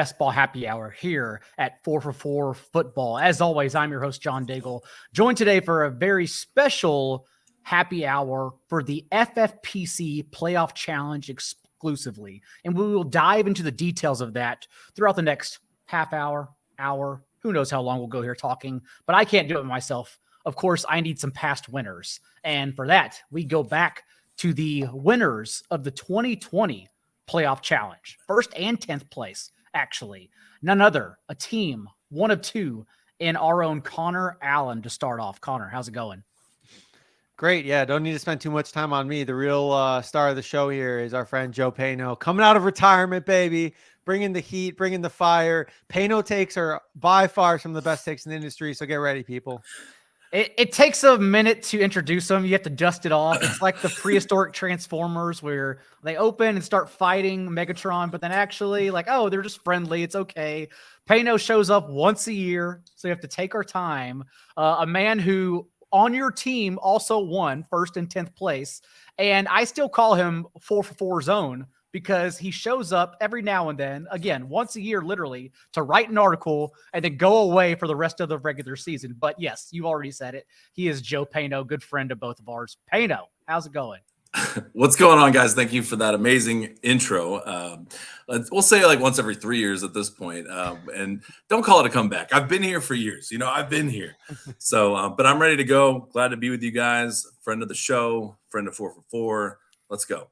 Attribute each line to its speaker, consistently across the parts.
Speaker 1: Best Ball Happy Hour here at 4for4 Football. As always, I'm your host, John Daigle, joined today for a very special happy hour for the FFPC Playoff Challenge exclusively. And we will dive into the details of that throughout the next half hour, who knows how long we'll go here talking, but I can't do it myself. Of course, I need some past winners. And for that, we go back to the winners of the 2020 Playoff Challenge, first and 10th place. Actually, none other, a team, one of two, in our own Connor Allen to start off. Connor, how's it going?
Speaker 2: Great. Yeah, don't need to spend too much time on me. The real star of the show here is our friend Joe Paeno, coming out of retirement, baby, bringing the heat, bringing the fire. Paeno takes are by far some of the best takes in the industry, so get ready, people.
Speaker 1: It takes a minute to introduce them. You have to dust it off. It's like the prehistoric Transformers where they open and start fighting Megatron, but then actually oh, they're just friendly. It's okay. Paeno shows up once a year, so you have to take our time. A man who on your team also won first and 10th place. And I still call him 4for4 Zone because he shows up every now and then, again, once a year, literally, to write an article and then go away for the rest of the regular season. But yes, you already said it. He is Joe Paeno, good friend of both of ours. Paeno, how's it going?
Speaker 3: What's going on, guys? Thank you for that amazing intro. We'll say once every 3 years at this point, and don't call it a comeback. I've been here for years. I've been here. So, but I'm ready to go. Glad to be with you guys. Friend of the show, friend of 4for4. Let's go.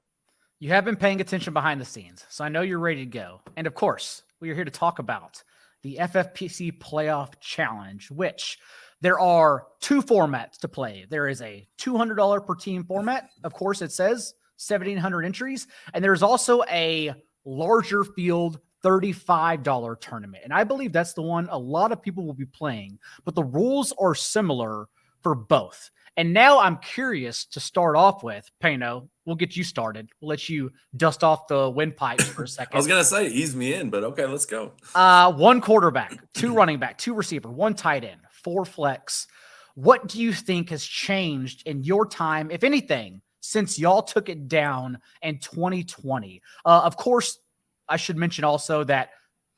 Speaker 1: You have been paying attention behind the scenes, so I know you're ready to go. And of course, we are here to talk about the FFPC Playoff Challenge, which there are two formats to play. There is a $200 per team format. Of course, it says 1,700 entries. And there's also a larger field $35 tournament. And I believe that's the one a lot of people will be playing. But the rules are similar for both. And now I'm curious to start off with, Paeno, we'll get you started. We'll let you dust off the windpipes for a second.
Speaker 3: I was going to say, ease me in, but okay, let's go.
Speaker 1: One quarterback, two running back, two receiver, one tight end, four flex. What do you think has changed in your time, if anything, since y'all took it down in 2020? Of course, I should mention also that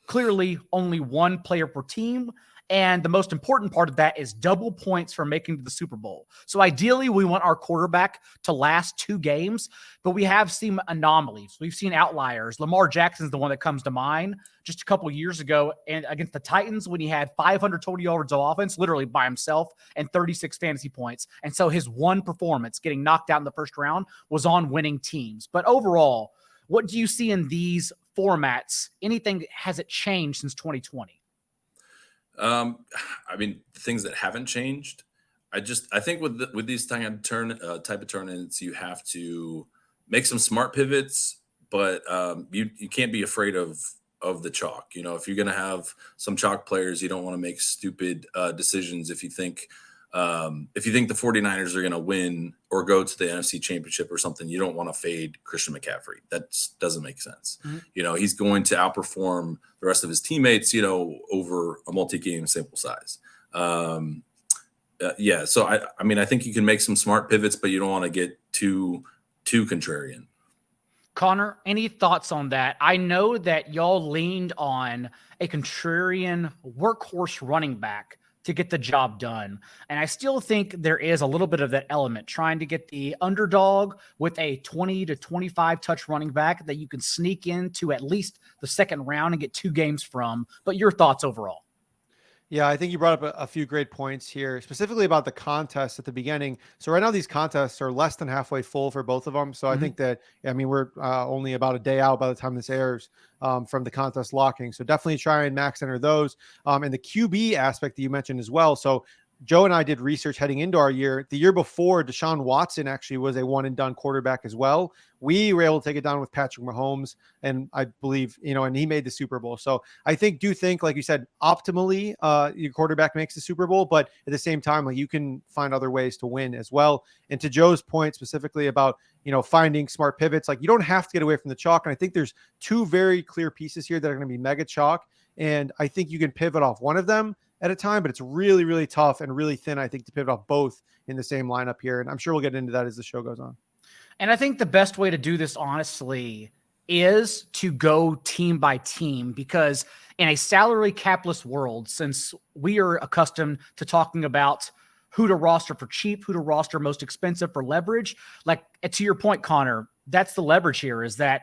Speaker 1: clearly only one player per team. And the most important part of that is double points for making to the Super Bowl. So ideally, we want our quarterback to last 2 games, but we have seen anomalies. We've seen outliers. Lamar Jackson's the one that comes to mind just a couple years ago and against the Titans when he had 500 total yards of offense, literally by himself, and 36 fantasy points. And so his one performance, getting knocked out in the first round, was on winning teams. But overall, what do you see in these formats? Anything, has it changed since 2020?
Speaker 3: I mean, things that haven't changed. I think with these type of tournaments, you have to make some smart pivots, but you can't be afraid of the chalk. If you're going to have some chalk players, you don't want to make stupid decisions. If you think the 49ers are going to win or go to the NFC Championship or something, you don't want to fade Christian McCaffrey. That doesn't make sense. Mm-hmm. He's going to outperform the rest of his teammates, over a multi-game sample size. Yeah. So I think you can make some smart pivots, but you don't want to get too contrarian.
Speaker 1: Connor, any thoughts on that? I know that y'all leaned on a contrarian workhorse running back to get the job done. And I still think there is a little bit of that element, trying to get the underdog with a 20 to 25 touch running back that you can sneak into at least the second round and get 2 games from. But your thoughts overall?
Speaker 2: Yeah, I think you brought up a few great points here, specifically about the contest at the beginning. So right now these contests are less than halfway full for both of them. So I think that, we're only about a day out by the time this airs from the contest locking. So definitely try and max enter those. And the QB aspect that you mentioned as well. So Joe and I did research heading into our year. The year before, Deshaun Watson actually was a one and done quarterback as well. We were able to take it down with Patrick Mahomes, and I believe, and he made the Super Bowl. So I think, like you said, optimally, your quarterback makes the Super Bowl, but at the same time, you can find other ways to win as well. And to Joe's point specifically about, finding smart pivots, you don't have to get away from the chalk. And I think there's 2 very clear pieces here that are going to be mega chalk. And I think you can pivot off one of them at a time, but it's really, really tough and really thin, I think, to pivot off both in the same lineup here. And I'm sure we'll get into that as the show goes on.
Speaker 1: And I think the best way to do this, honestly, is to go team by team, because in a salary capless world, since we are accustomed to talking about who to roster for cheap, who to roster most expensive for leverage, like to your point, Connor, that's the leverage here, is that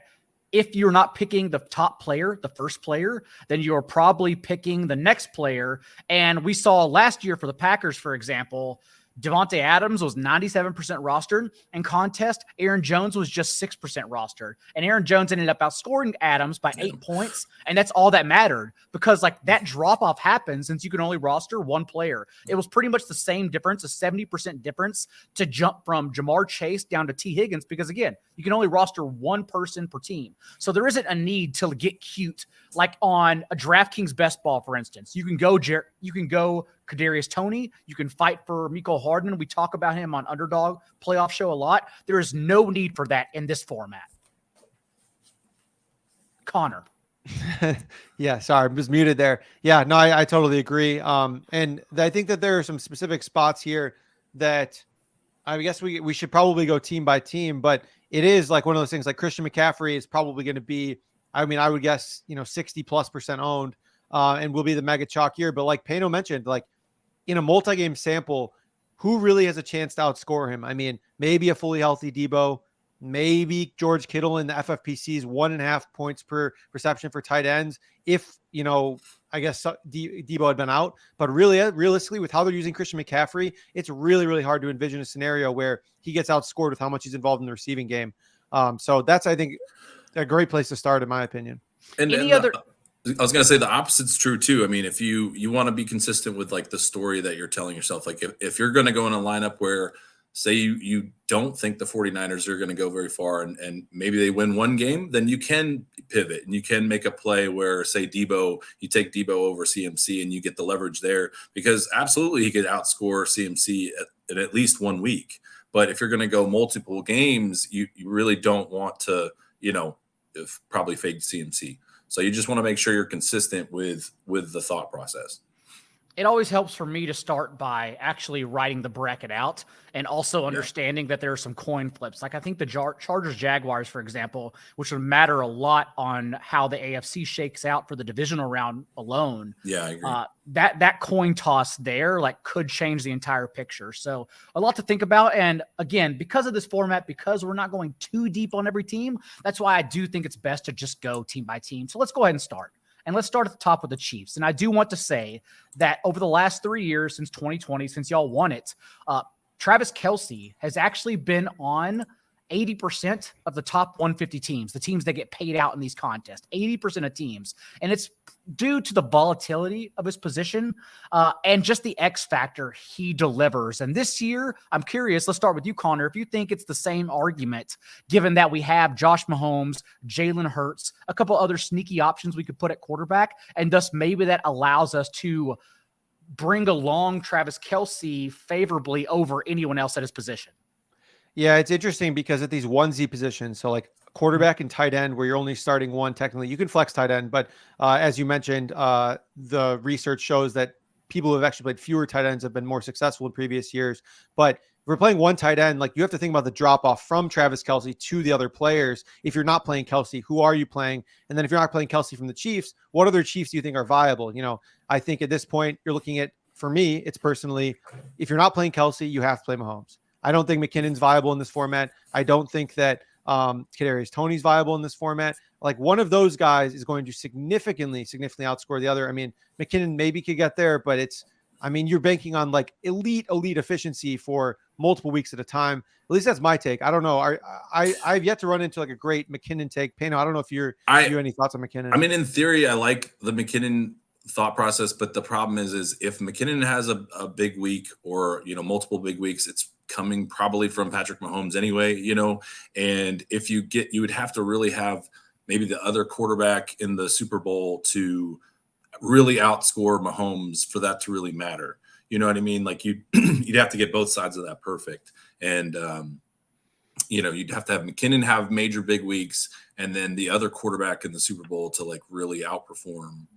Speaker 1: if you're not picking the top player, the first player, then you're probably picking the next player. And we saw last year for the Packers, for example, Devontae Adams was 97% rostered in contest. Aaron Jones was just 6% rostered. And Aaron Jones ended up outscoring Adams by 8 points. And that's all that mattered, because like that drop off happens since you can only roster one player. It was pretty much the same difference, a 70% difference to jump from Jamar Chase down to T. Higgins, because again, you can only roster one person per team. So there isn't a need to get cute. Like on a DraftKings best ball, for instance, you can go Kadarius Toney. You can fight for Mecole Hardman. We talk about him on Underdog Playoff Show a lot. There is no need for that in this format. Connor.
Speaker 2: Yeah, sorry, I was muted there. Yeah, no, I totally agree. And I think that there are some specific spots here that I guess we should probably go team by team, but it is like one of those things. Like Christian McCaffrey is probably going to be, I mean, I would guess 60+% owned, and will be the mega chalk year. But like Paeno mentioned, like in a multi-game sample, who really has a chance to outscore him? I mean, maybe a fully healthy Debo, maybe George Kittle in the FFPC's 1.5 points per reception for tight ends. If, I guess Debo had been out, but really realistically with how they're using Christian McCaffrey, it's really, really hard to envision a scenario where he gets outscored with how much he's involved in the receiving game. So that's, I think, a great place to start, in my opinion.
Speaker 3: I was going to say the opposite's true too. I mean, if you want to be consistent with like the story that you're telling yourself, like if you're going to go in a lineup where say you don't think the 49ers are going to go very far and maybe they win one game, then you can pivot and you can make a play where say you take Debo over CMC and you get the leverage there, because absolutely he could outscore CMC in at least 1 week. But if you're going to go multiple games, you really don't want to, probably fade CMC. So you just want to make sure you're consistent with the thought process.
Speaker 1: It always helps for me to start by actually writing the bracket out and also understanding that there are some coin flips. Like I think the Chargers Jaguars, for example, which would matter a lot on how the AFC shakes out for the divisional round alone.
Speaker 3: Yeah, I agree.
Speaker 1: That coin toss there like could change the entire picture. So a lot to think about. And again, because of this format, because we're not going too deep on every team, that's why I do think it's best to just go team by team. So let's go ahead and start. And let's start at the top with the Chiefs. And I do want to say that over the last 3 years, since 2020, since y'all won it, Travis Kelce has actually been on 80% of the top 150 teams, the teams that get paid out in these contests, 80% of teams. And it's due to the volatility of his position and just the X factor he delivers. And this year, I'm curious, let's start with you, Connor, if you think it's the same argument, given that we have Josh Mahomes, Jalen Hurts, a couple other sneaky options we could put at quarterback, and thus maybe that allows us to bring along Travis Kelce favorably over anyone else at his position.
Speaker 2: Yeah, it's interesting because at these 1Z positions, so like quarterback and tight end, where you're only starting one, technically you can flex tight end, but as you mentioned, the research shows that people who have actually played fewer tight ends have been more successful in previous years. But if we're playing one tight end, like you have to think about the drop off from Travis Kelce to the other players. If you're not playing Kelce, who are you playing? And then if you're not playing Kelce from the Chiefs, what other Chiefs do you think are viable? I think at this point you're looking at, for me, it's personally, if you're not playing Kelce, you have to play Mahomes. I don't think McKinnon's viable in this format. I don't think that Kadarius Toney's viable in this format. Like one of those guys is going to significantly outscore the other. I mean, McKinnon maybe could get there, but you're banking on like elite efficiency for multiple weeks at a time. At least that's my take. I don't know. I've yet to run into like a great McKinnon take. Paeno, I don't know if you have any thoughts on McKinnon.
Speaker 3: I mean, in theory, I like the McKinnon thought process, but the problem is if McKinnon has a big week or multiple big weeks, it's coming probably from Patrick Mahomes anyway, and if you would have to really have maybe the other quarterback in the Super Bowl to really outscore Mahomes for that to really matter. You know what I mean? Like you'd have to get both sides of that perfect. And, you'd have to have McKinnon have major big weeks and then the other quarterback in the Super Bowl to like really outperform,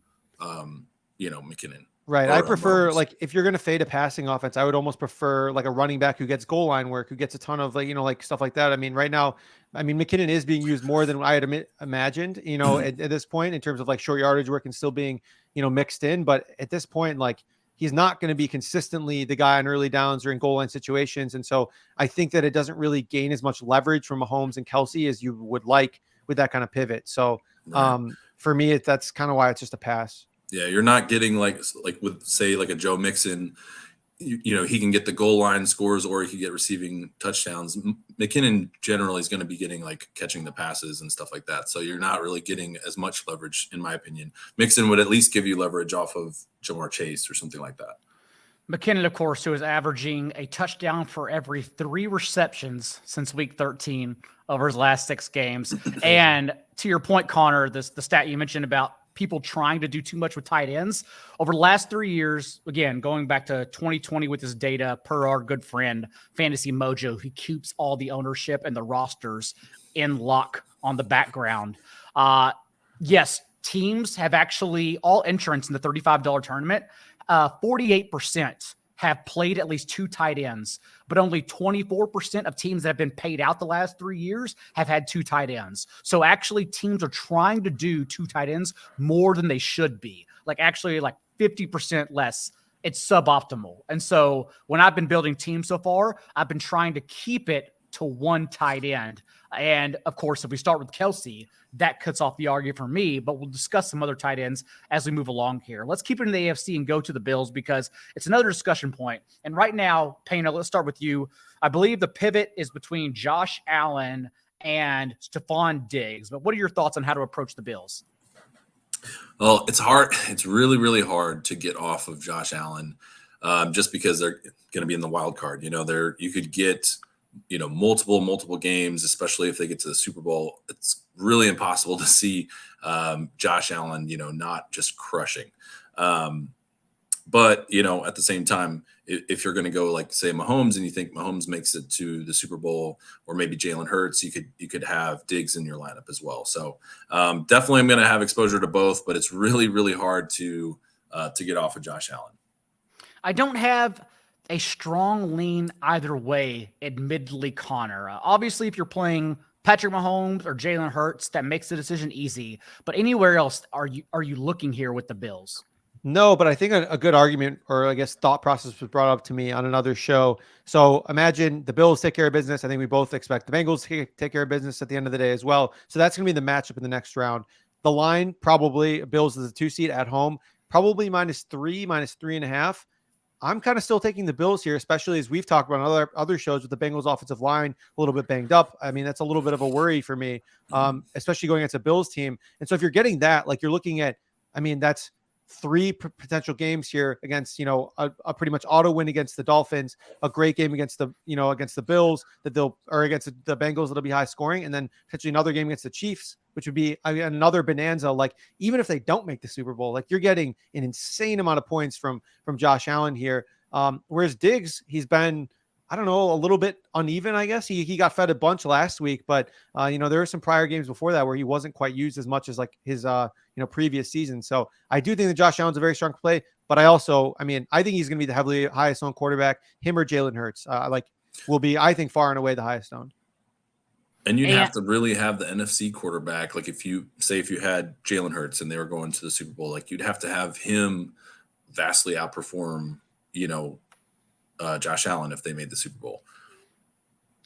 Speaker 3: McKinnon.
Speaker 2: Right.
Speaker 3: or
Speaker 2: I prefer
Speaker 3: Mahomes.
Speaker 2: like if you're going to fade a passing offense, I would almost prefer like a running back who gets goal line work, who gets a ton of like, like stuff like that. I mean, right now, McKinnon is being used more than I had imagined, at this point in terms of like short yardage work and still being, mixed in. But at this point, like he's not going to be consistently the guy on early downs or in goal line situations. And so I think that it doesn't really gain as much leverage from Mahomes and Kelsey as you would like with that kind of pivot. So
Speaker 3: Right.
Speaker 2: for me, that's kind of why it's just a pass.
Speaker 3: Yeah, you're not getting like with say like a Joe Mixon, he can get the goal line scores or he can get receiving touchdowns. McKinnon generally is going to be getting like catching the passes and stuff like that. So you're not really getting as much leverage, in my opinion. Mixon would at least give you leverage off of Jamar Chase or something like that.
Speaker 1: McKinnon, of course, who is averaging a touchdown for every 3 receptions since week 13 over his last 6 games. And to your point, Connor, the stat you mentioned about people trying to do too much with tight ends over the last 3 years, again, going back to 2020 with this data per our good friend, Fantasy Mojo, who keeps all the ownership and the rosters in lock on the background. Yes, teams have actually, all entrants in the $35 tournament, 48% have played at least 2 tight ends, but only 24% of teams that have been paid out the last 3 years have had 2 tight ends. So actually teams are trying to do 2 tight ends more than they should be. Like 50% less. It's suboptimal. And so when I've been building teams so far, I've been trying to keep it to 1 tight end. And of course, if we start with Kelsey, that cuts off the argument for me, but we'll discuss some other tight ends as we move along here. Let's keep it in the AFC and go to the Bills because it's another discussion point. And right now, Paeno, let's start with you. I believe the pivot is between Josh Allen and Stephon Diggs, but what are your thoughts on how to approach the Bills?
Speaker 3: Well, it's hard. It's really, really hard to get off of Josh Allen just because they're going to be in the wild card. You could get multiple games, especially if they get to the Super Bowl. It's really impossible to see Josh Allen, not just crushing. But, at the same time, if you're going to go like say Mahomes and you think Mahomes makes it to the Super Bowl or maybe Jalen Hurts, you could have Diggs in your lineup as well. So definitely I'm going to have exposure to both, but it's really, really hard to get off of Josh Allen.
Speaker 1: I don't have a strong lean either way, admittedly, Connor. Obviously, if you're playing Patrick Mahomes or Jalen Hurts, that makes the decision easy. But anywhere else, are you looking here with the Bills?
Speaker 2: No, but I think a good argument, or I guess thought process, was brought up to me on another show. So imagine the Bills take care of business. I think we both expect the Bengals to take care of business at the end of the day as well. So that's going to be the matchup in the next round. The line, probably Bills is a 2 seed at home, probably -3, -3.5. I'm kind of still taking the Bills here, especially as we've talked about on other shows with the Bengals offensive line a little bit banged up. I mean, that's a little bit of a worry for me, especially going against a Bills team. And so if you're getting that, like you're looking at, that's 3 potential games here against, a pretty much auto win against the Dolphins, a great game against the Bills against the Bengals that'll be high scoring, and then potentially another game against the Chiefs, which would be another bonanza. Like even if they don't make the Super Bowl, like you're getting an insane amount of points from Josh Allen here. Whereas Diggs, he's been, I don't know, a little bit uneven, I guess. He got fed a bunch last week, but there were some prior games before that where he wasn't quite used as much as like his previous season. So I do think that Josh Allen's a very strong play, but I think he's going to be the highest owned quarterback, him or Jalen Hurts. Will be, I think, far and away the highest owned.
Speaker 3: And you'd have to really have the NFC quarterback. Like if you had Jalen Hurts and they were going to the Super Bowl, like you'd have to have him vastly outperform, Josh Allen if they made the Super Bowl.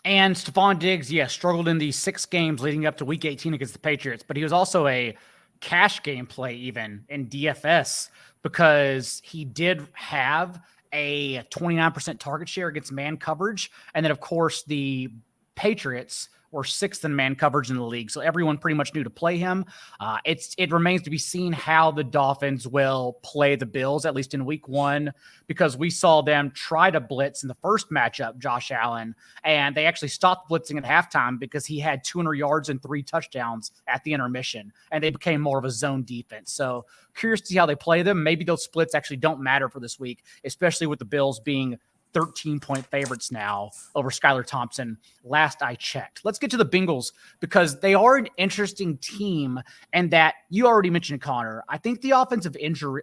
Speaker 1: And Stephon Diggs, struggled in the 6 games leading up to week 18 against the Patriots, but he was also a cash game play even in DFS because he did have a 29% target share against man coverage. And then, of course, the Patriots were 6th in man coverage in the league. So everyone pretty much knew to play him. It remains to be seen how the Dolphins will play the Bills, at least in week 1, because we saw them try to blitz in the first matchup, Josh Allen, and they actually stopped blitzing at halftime because he had 200 yards and 3 touchdowns at the intermission, and they became more of a zone defense. So curious to see how they play them. Maybe those splits actually don't matter for this week, especially with the Bills being 13-point favorites now over Skylar Thompson, last I checked. Let's get to the Bengals because they are an interesting team, and that you already mentioned, Connor. I think the offensive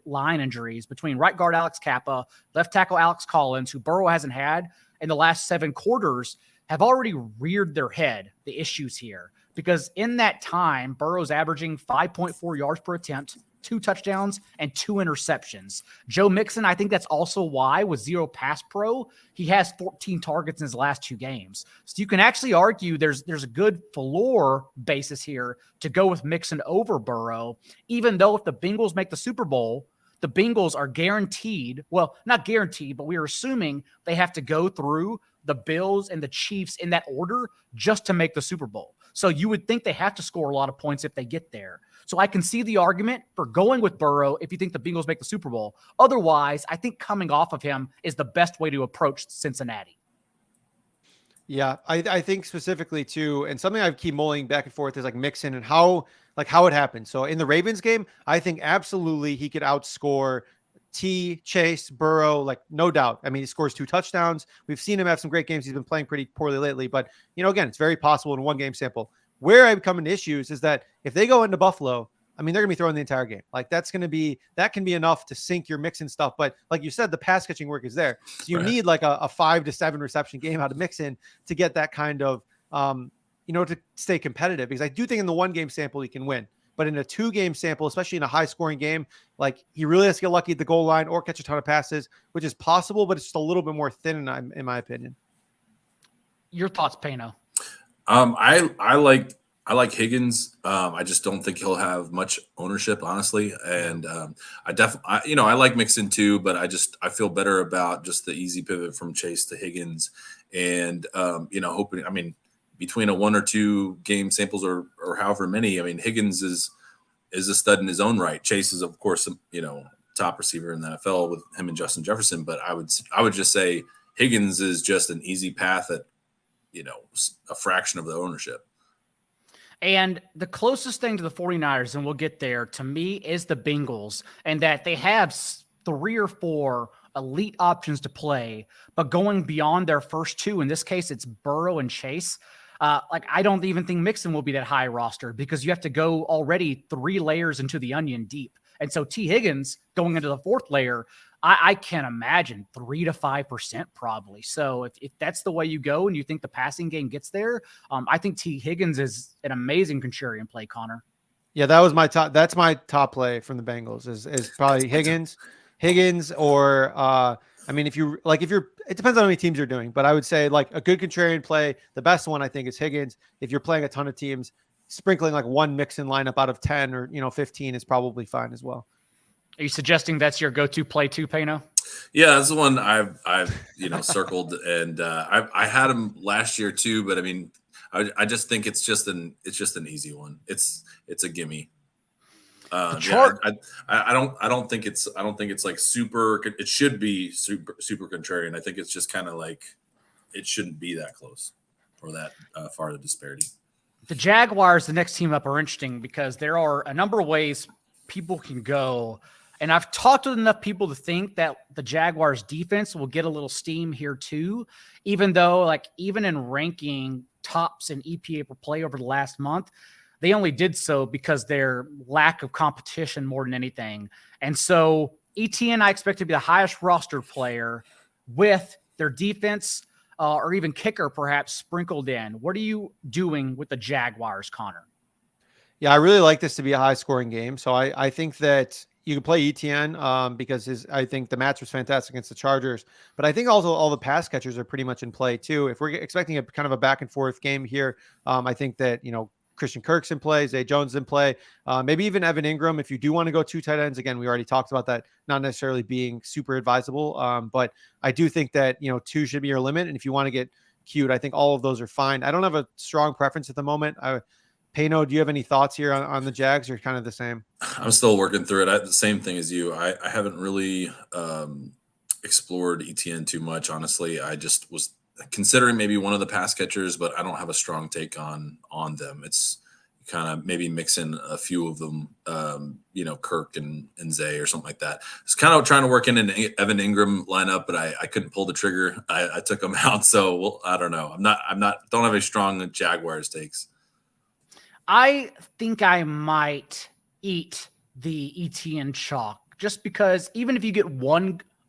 Speaker 1: line injuries between right guard Alex Kappa, left tackle Alex Collins, who Burrow hasn't had in the last 7 quarters, have already reared their head, the issues here. Because in that time, Burrow's averaging 5.4 yards per attempt, 2 touchdowns, and 2 interceptions. Joe Mixon, I think that's also why, with 0 pass pro, he has 14 targets in his last 2 games. So you can actually argue there's a good floor basis here to go with Mixon over Burrow, even though if the Bengals make the Super Bowl, the Bengals are guaranteed, well, not guaranteed, but we are assuming they have to go through the Bills and the Chiefs in that order just to make the Super Bowl. So you would think they have to score a lot of points if they get there. So I can see the argument for going with Burrow if you think the Bengals make the Super Bowl. Otherwise, I think coming off of him is the best way to approach Cincinnati.
Speaker 2: Yeah, I think specifically too, and something I keep mulling back and forth is like Mixon and how it happened. So in the Ravens game, I think absolutely he could outscore Chase, Burrow, like no doubt. I mean, he scores 2 touchdowns. We've seen him have some great games. He's been playing pretty poorly lately, but again, it's very possible in 1 game sample. Where I come into issues is that if they go into Buffalo, I mean, they're gonna be throwing the entire game. Like that can be enough to sink your Mixon stuff. But like you said, the pass catching work is there. So you need like a 5 to 7 reception game out of Mixon to get that kind of, to stay competitive, because I do think in the 1 game sample, he can win. But in a 2 game sample, especially in a high scoring game, like he really has to get lucky at the goal line or catch a ton of passes, which is possible, but it's just a little bit more thin in my opinion.
Speaker 1: Your thoughts, Paeno?
Speaker 3: I like Higgins. I just don't think he'll have much ownership, honestly. And I like Mixon too, but I feel better about just the easy pivot from Chase to Higgins, and hoping. I mean, between a 1 or 2 game samples or however many, I mean, Higgins is a stud in his own right. Chase is, of course, top receiver in the NFL with him and Justin Jefferson, but I would just say Higgins is just an easy path at a fraction of the ownership.
Speaker 1: And the closest thing to the 49ers, and we'll get there, to me, is the Bengals, and that they have 3 or 4 elite options to play, but going beyond their first 2, in this case, it's Burrow and Chase. I don't even think Mixon will be that high roster because you have to go already 3 layers into the onion deep. And so T. Higgins going into the 4th layer, I can imagine 3 to 5% probably. So if that's the way you go and you think the passing game gets there, I think T. Higgins is an amazing contrarian play, Connor.
Speaker 2: Yeah, that's my top play from the Bengals is probably Higgins or it depends on how many teams you're doing, but I would say like a good contrarian play, the best one I think is Higgins. If you're playing a ton of teams, sprinkling like 1 Mixon lineup out of 10 or 15 is probably fine as well. Are
Speaker 1: you suggesting that's your go-to play too, Paeno?
Speaker 3: Yeah, that's the one I've circled, and I had him last year too. But I mean, I just think it's just an easy one. It's a gimme. I don't think it's like super. It should be super contrarian. I think it's just kind of like it shouldn't be that close or that far the disparity.
Speaker 1: The Jaguars, the next team up, are interesting because there are a number of ways people can go. And I've talked with enough people to think that the Jaguars defense will get a little steam here too, even though even in ranking tops in EPA per play over the last month, they only did so because their lack of competition more than anything. And so ETN, I expect to be the highest roster player with their defense or even kicker perhaps sprinkled in. What are you doing with the Jaguars, Connor?
Speaker 2: Yeah, I really like this to be a high scoring game. So I think that you can play ETN because I think the match was fantastic against the Chargers, but I think also all the pass catchers are pretty much in play too. If we're expecting a kind of a back and forth game here, I think that, Christian Kirk's in play, Zay Jones in play, maybe even Evan Ingram. If you do want to go 2 tight ends, again, we already talked about that, not necessarily being super advisable. But I do think that, 2 should be your limit. And if you want to get cute, I think all of those are fine. I don't have a strong preference at the moment. Paeno, do you have any thoughts here on the Jags, or kind of the same?
Speaker 3: I'm still working through it. The same thing as you. I haven't really explored ETN too much, honestly. I just was considering maybe one of the pass catchers, but I don't have a strong take on them. It's, kind of maybe mix in a few of them, Kirk and Zay or something like that. It's kind of trying to work in an Evan Ingram lineup, but I couldn't pull the trigger. I took him out. So I don't know. Don't have a strong Jaguars takes.
Speaker 1: I think I might eat the ETN chalk just because even if you get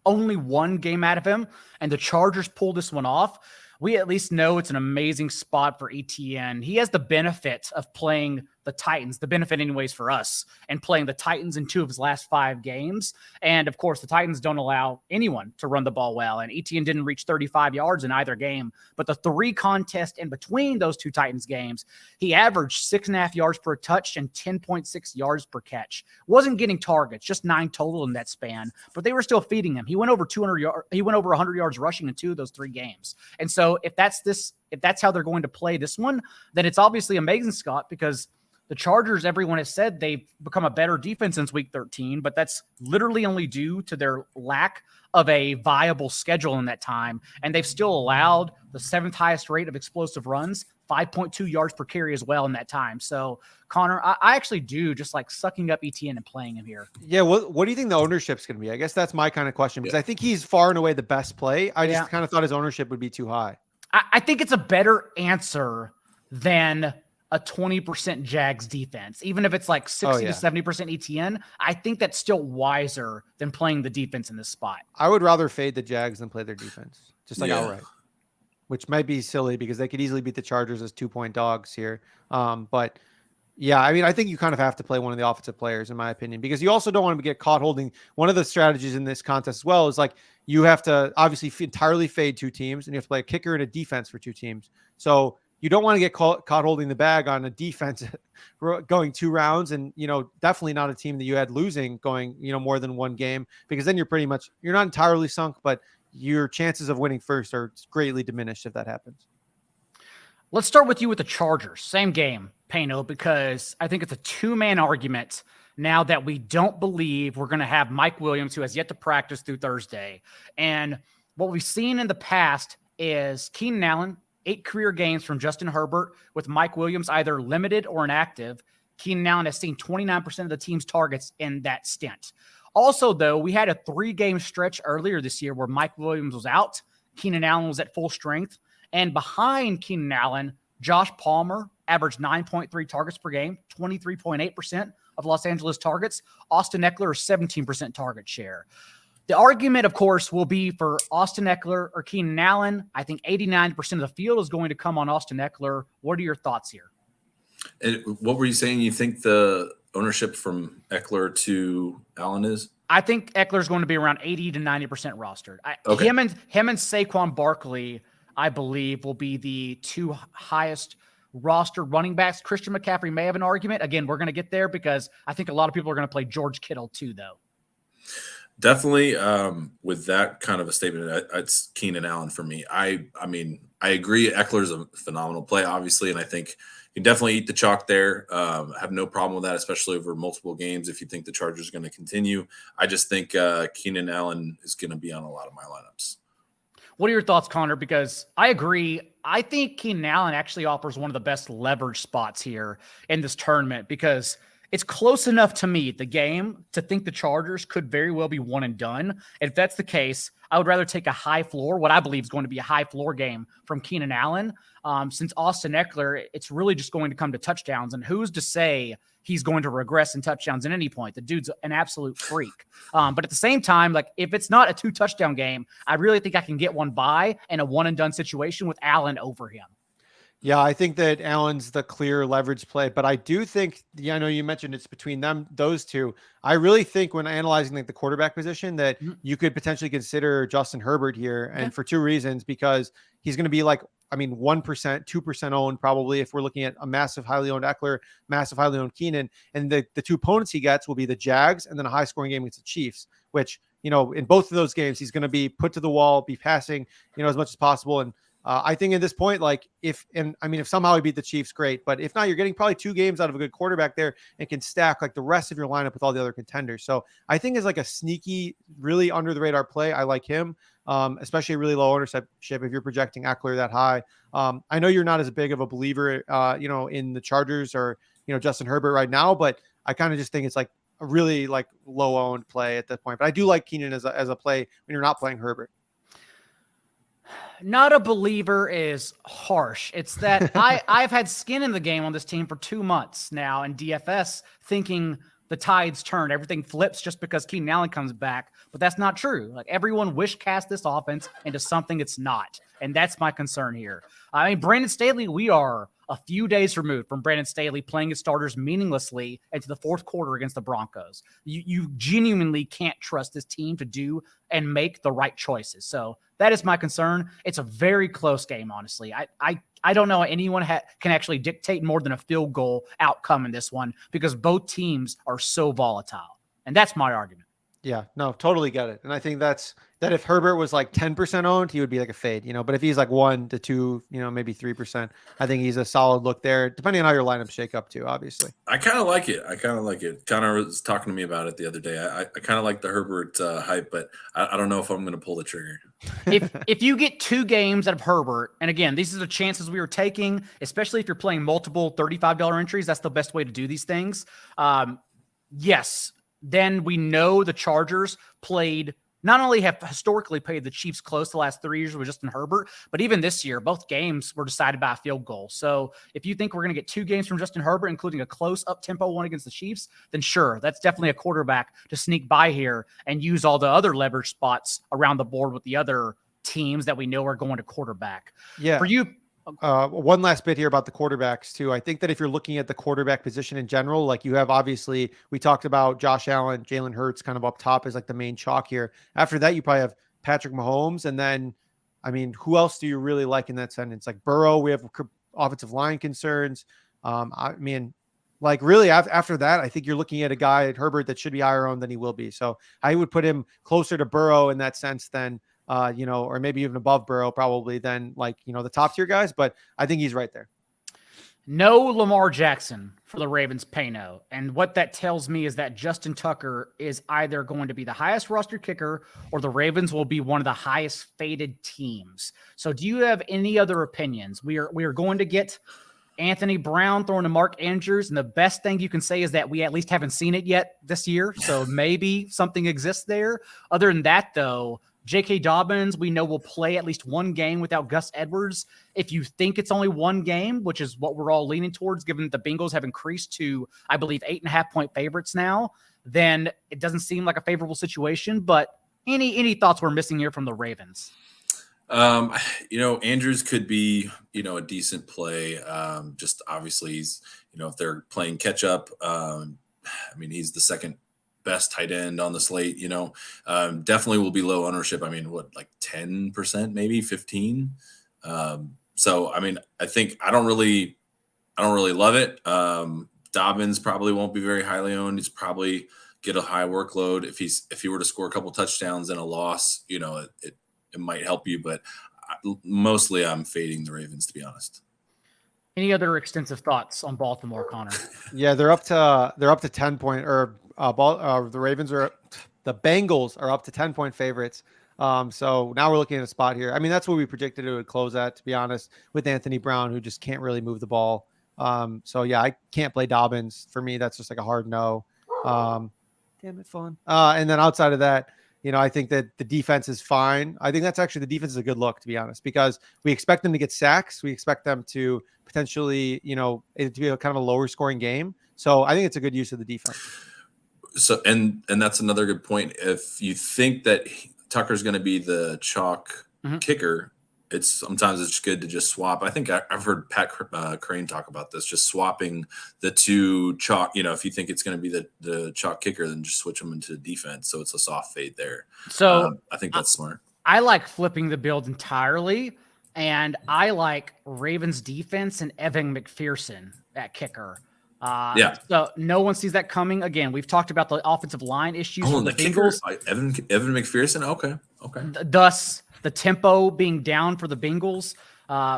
Speaker 1: only one game out of him and the Chargers pull this one off, we at least know it's an amazing spot for ETN. He has the benefit of playing the Titans, the benefit anyways for us, and playing the Titans in 2 of his last 5 games. And of course, the Titans don't allow anyone to run the ball well. And ETN didn't reach 35 yards in either game. But the 3 contests in between those 2 Titans games, he averaged 6.5 yards per touch and 10.6 yards per catch. Wasn't getting targets, just 9 total in that span, but they were still feeding him. He went over 200 yards. He went over 100 yards rushing in 2 of those 3 games. And so if that's how they're going to play this one, then it's obviously amazing, Scott, because the Chargers, everyone has said they've become a better defense since week 13, but that's literally only due to their lack of a viable schedule in that time. And they've still allowed the 7th highest rate of explosive runs, 5.2 yards per carry as well in that time. So, Connor, I actually do just like sucking up ETN and playing him here.
Speaker 2: Yeah. What do you think the ownership's going to be? I guess that's my kind of question because I think he's far and away the best play. I just kind of thought his ownership would be too high.
Speaker 1: I think it's a better answer than a 20% Jags defense. Even if it's like 60 to 70% ETN, I think that's still wiser than playing the defense in this spot.
Speaker 2: I would rather fade the Jags than play their defense, just like outright, which might be silly because they could easily beat the Chargers as 2-point dogs here. But yeah, I mean, I think you kind of have to play one of the offensive players, in my opinion, because you also don't want to get caught holding. One of the strategies in this contest as well is like you have to obviously entirely fade 2 teams and you have to play a kicker and a defense for 2 teams. So you don't want to get caught holding the bag on a defense going 2 rounds and, definitely not a team that you had losing going, more than 1 game, because then you're not entirely sunk, but your chances of winning first are greatly diminished if that happens.
Speaker 1: Let's start with you with the Chargers. Same game, Paeno, because I think it's a 2-man argument now that we don't believe we're going to have Mike Williams, who has yet to practice through Thursday. And what we've seen in the past is Keenan Allen, 8 career games from Justin Herbert with Mike Williams either limited or inactive. Keenan Allen has seen 29% of the team's targets in that stint. Also, though, we had a 3-game stretch earlier this year where Mike Williams was out. Keenan Allen was at full strength. And behind Keenan Allen, Josh Palmer averaged 9.3 targets per game, 23.8% of Los Angeles targets. Austin Eckler, 17% target share. The argument, of course, will be for Austin Eckler or Keenan Allen. I think 89% of the field is going to come on Austin Eckler. What are your thoughts here?
Speaker 3: And what were you saying you think the ownership from Eckler to Allen is?
Speaker 1: I think Eckler is going to be around 80 to 90% rostered. Him and Saquon Barkley, I believe, will be the 2 highest roster running backs. Christian McCaffrey may have an argument. Again, we're going to get there because I think a lot of people are going to play George Kittle too, though.
Speaker 3: Definitely, with that kind of a statement, it's Keenan Allen for me. I mean, I agree. Eckler's a phenomenal play, obviously, and I think you can definitely eat the chalk there. Have no problem with that, especially over multiple games if you think the Chargers are going to continue. I just think Keenan Allen is going to be on a lot of my lineups.
Speaker 1: What are your thoughts, Connor? Because I agree. I think Keenan Allen actually offers one of the best leverage spots here in this tournament because it's close enough to me, the game, to think the Chargers could very well be one and done. And if that's the case, I would rather take a high floor, what I believe is going to be a high floor game from Keenan Allen. Since Austin Eckler, it's really just going to come to touchdowns. And who's to say he's going to regress in touchdowns at any point? The dude's an absolute freak. But at the same time, like if it's not a 2-touchdown game, I really think I can get one by in a one and done situation with Allen over him.
Speaker 2: Yeah, I think that Allen's the clear leverage play, but I do think, I know you mentioned it's between those 2. I really think when analyzing like the quarterback position that you could potentially consider Justin Herbert here, and for 2 reasons, because he's going to be 1%, 2% owned probably if we're looking at a massive highly owned Eckler, massive highly owned Keenan, and the 2 opponents he gets will be the Jags and then a high scoring game against the Chiefs, which, in both of those games, he's going to be put to the wall, be passing, as much as possible. And I think at this point, if somehow he beat the Chiefs, great. But if not, you're getting probably 2 games out of a good quarterback there and can stack like the rest of your lineup with all the other contenders. So I think it's like a sneaky, really under the radar play. I like him, especially a really low ownership if you're projecting Eckler that high. I know you're not as big of a believer, in the Chargers or Justin Herbert right now, but I kind of just think it's like a really like low owned play at that point. But I do like Keenan as a play when you're not playing Herbert.
Speaker 1: Not a believer is harsh. It's that I've had skin in the game on this team for 2 months now in DFS, thinking the tides turn, everything flips just because Keenan Allen comes back. But that's not true. Like, everyone wish cast this offense into something it's not. And that's my concern here. I mean, Brandon Staley, we are a few days removed from Brandon Staley playing his starters meaninglessly into the fourth quarter against the Broncos. You genuinely can't trust this team to do and make the right choices. So that is my concern. It's a very close game, honestly. I don't know how anyone can actually dictate more than a field goal outcome in this one because both teams are so volatile. And that's my argument.
Speaker 2: Yeah, no, totally get it. And I think that if Herbert was like 10% owned, he would be like a fade, but if he's like 1 to 2, maybe 3%, I think he's a solid look there, depending on how your lineups shake up too, obviously.
Speaker 3: I kind of like it. Connor was talking to me about it the other day. I kind of like the Herbert hype, but I don't know if I'm going to pull the trigger.
Speaker 1: If you get 2 games out of Herbert, and again, these are the chances we were taking, especially if you're playing multiple $35 entries, that's the best way to do these things. Yes. Then we know the Chargers not only have historically played the Chiefs close the last 3 years with Justin Herbert, but even this year, both games were decided by a field goal. So if you think we're going to get 2 games from Justin Herbert, including a close up-tempo one against the Chiefs, then sure, that's definitely a quarterback to sneak by here and use all the other leverage spots around the board with the other teams that we know are going to quarterback.
Speaker 2: Yeah.
Speaker 1: For you,
Speaker 2: one last bit here about the quarterbacks too. I think that if you're looking at the quarterback position in general, like you have, obviously we talked about Josh Allen, Jalen Hurts kind of up top as like the main chalk here. After that, you probably have Patrick Mahomes. And then, I mean, who else do you really like in that sentence? Like Burrow, we have offensive line concerns. I mean, like really after that, I think you're looking at a guy at Herbert that should be higher owned than he will be. So I would put him closer to Burrow in that sense than or maybe even above Burrow probably than like, the top tier guys, but I think he's right there.
Speaker 1: No Lamar Jackson for the Ravens Paeno. And what that tells me is that Justin Tucker is either going to be the highest roster kicker or the Ravens will be one of the highest faded teams. So do you have any other opinions? We are going to get Anthony Brown throwing to Mark Andrews. And the best thing you can say is that we at least haven't seen it yet this year. So maybe something exists there. Other than that, though, J.K. Dobbins, we know will play at least 1 game without Gus Edwards. If you think it's only 1 game, which is what we're all leaning towards, given that the Bengals have increased to, I believe, 8.5-point favorites now, then it doesn't seem like a favorable situation. But any thoughts we're missing here from the Ravens?
Speaker 3: Andrews could be, a decent play. Just obviously he's, if they're playing catch up, he's the second best tight end on the slate, definitely will be low ownership. I mean, like 10%, maybe 15. So, I think I don't really love it. Dobbins probably won't be very highly owned. He's probably get a high workload. If he were to score a couple touchdowns and a loss, it might help you, but mostly I'm fading the Ravens, to be honest.
Speaker 1: Any other extensive thoughts on Baltimore, Connor?
Speaker 2: Yeah, they're up to 10 point or the Bengals are up to 10-point favorites. So now we're looking at a spot here. I mean, that's what we predicted it would close at, to be honest, with Anthony Brown, who just can't really move the ball. So yeah, I can't play Dobbins. For me, that's just like a hard no. Damn it, fun. And then outside of that, I think that the defense is fine. I think that's actually the defense is a good look, to be honest, because we expect them to get sacks. We expect them to potentially, it to be a kind of a lower scoring game. So I think it's a good use of the defense.
Speaker 3: So, and that's another good point. If you think that Tucker's going to be the chalk kicker, sometimes it's good to just swap. I think I've heard Pat Crane talk about this, just swapping the 2 chalk. If you think it's going to be the chalk kicker, then just switch them into defense. So it's a soft fade there. So I think that's smart.
Speaker 1: I like flipping the build entirely. And I like Ravens defense and Evan McPherson at kicker. So no one sees that coming. Again, we've talked about the offensive line issues from the Bengals.
Speaker 3: Evan McPherson. Okay.
Speaker 1: Thus, the tempo being down for the Bengals,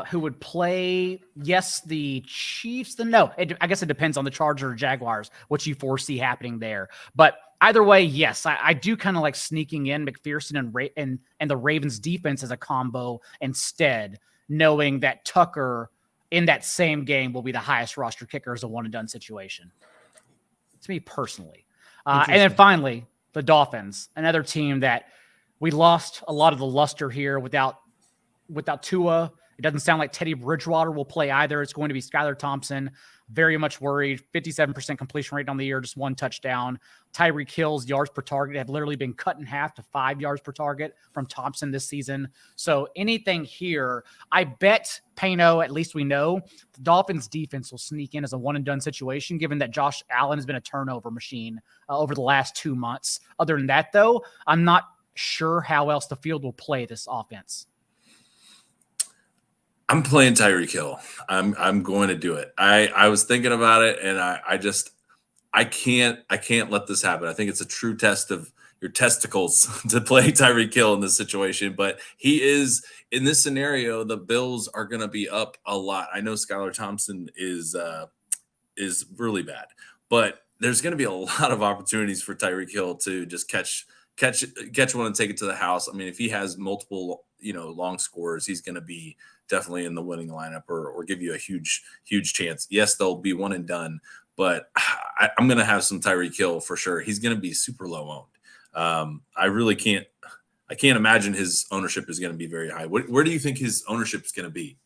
Speaker 1: who would play, the Chiefs. I guess it depends on the Chargers or Jaguars, what you foresee happening there. But either way, yes, I do kind of like sneaking in McPherson and the Ravens defense as a combo instead, knowing that Tucker in that same game will be the highest roster kicker as a one and done situation. To me personally. And then finally, the Dolphins, another team that we lost a lot of the luster here without Tua. It doesn't sound like Teddy Bridgewater will play either. It's going to be Skylar Thompson. Very much worried. 57% completion rate on the year, just 1 touchdown. Tyreek Hill's yards per target have literally been cut in half to 5 yards per target from Thompson this season. So anything here, I bet Paeno, at least we know, the Dolphins defense will sneak in as a one and done situation, given that Josh Allen has been a turnover machine over the last 2 months. Other than that, though, I'm not sure how else the field will play this offense.
Speaker 3: I'm playing Tyreek Hill. I'm going to do it. I was thinking about it, and I can't let this happen. I think it's a true test of your testicles to play Tyreek Hill in this situation. But he is in this scenario. The Bills are going to be up a lot. I know Skylar Thompson is really bad, but there's going to be a lot of opportunities for Tyreek Hill to just catch one and take it to the house. I mean, if he has multiple long scores, he's going to be definitely in the winning lineup or give you a huge chance. Yes, they'll be one and done, but I'm going to have some Tyreek Hill for sure. He's going to be super low owned. I can't imagine his ownership is going to be very high. Where do you think his ownership is going to be?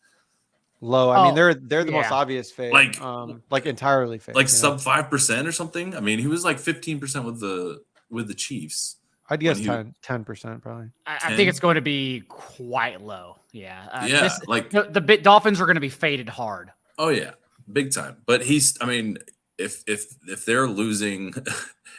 Speaker 2: Low. I mean, they're the most obvious fade, like entirely fade,
Speaker 3: like sub 5% or something. I mean, he was like 15% with the Chiefs.
Speaker 2: I'd guess 10% probably.
Speaker 1: I think it's going to be quite low. Yeah.
Speaker 3: The
Speaker 1: Dolphins are going to be faded hard.
Speaker 3: Oh yeah, big time. But if they're losing,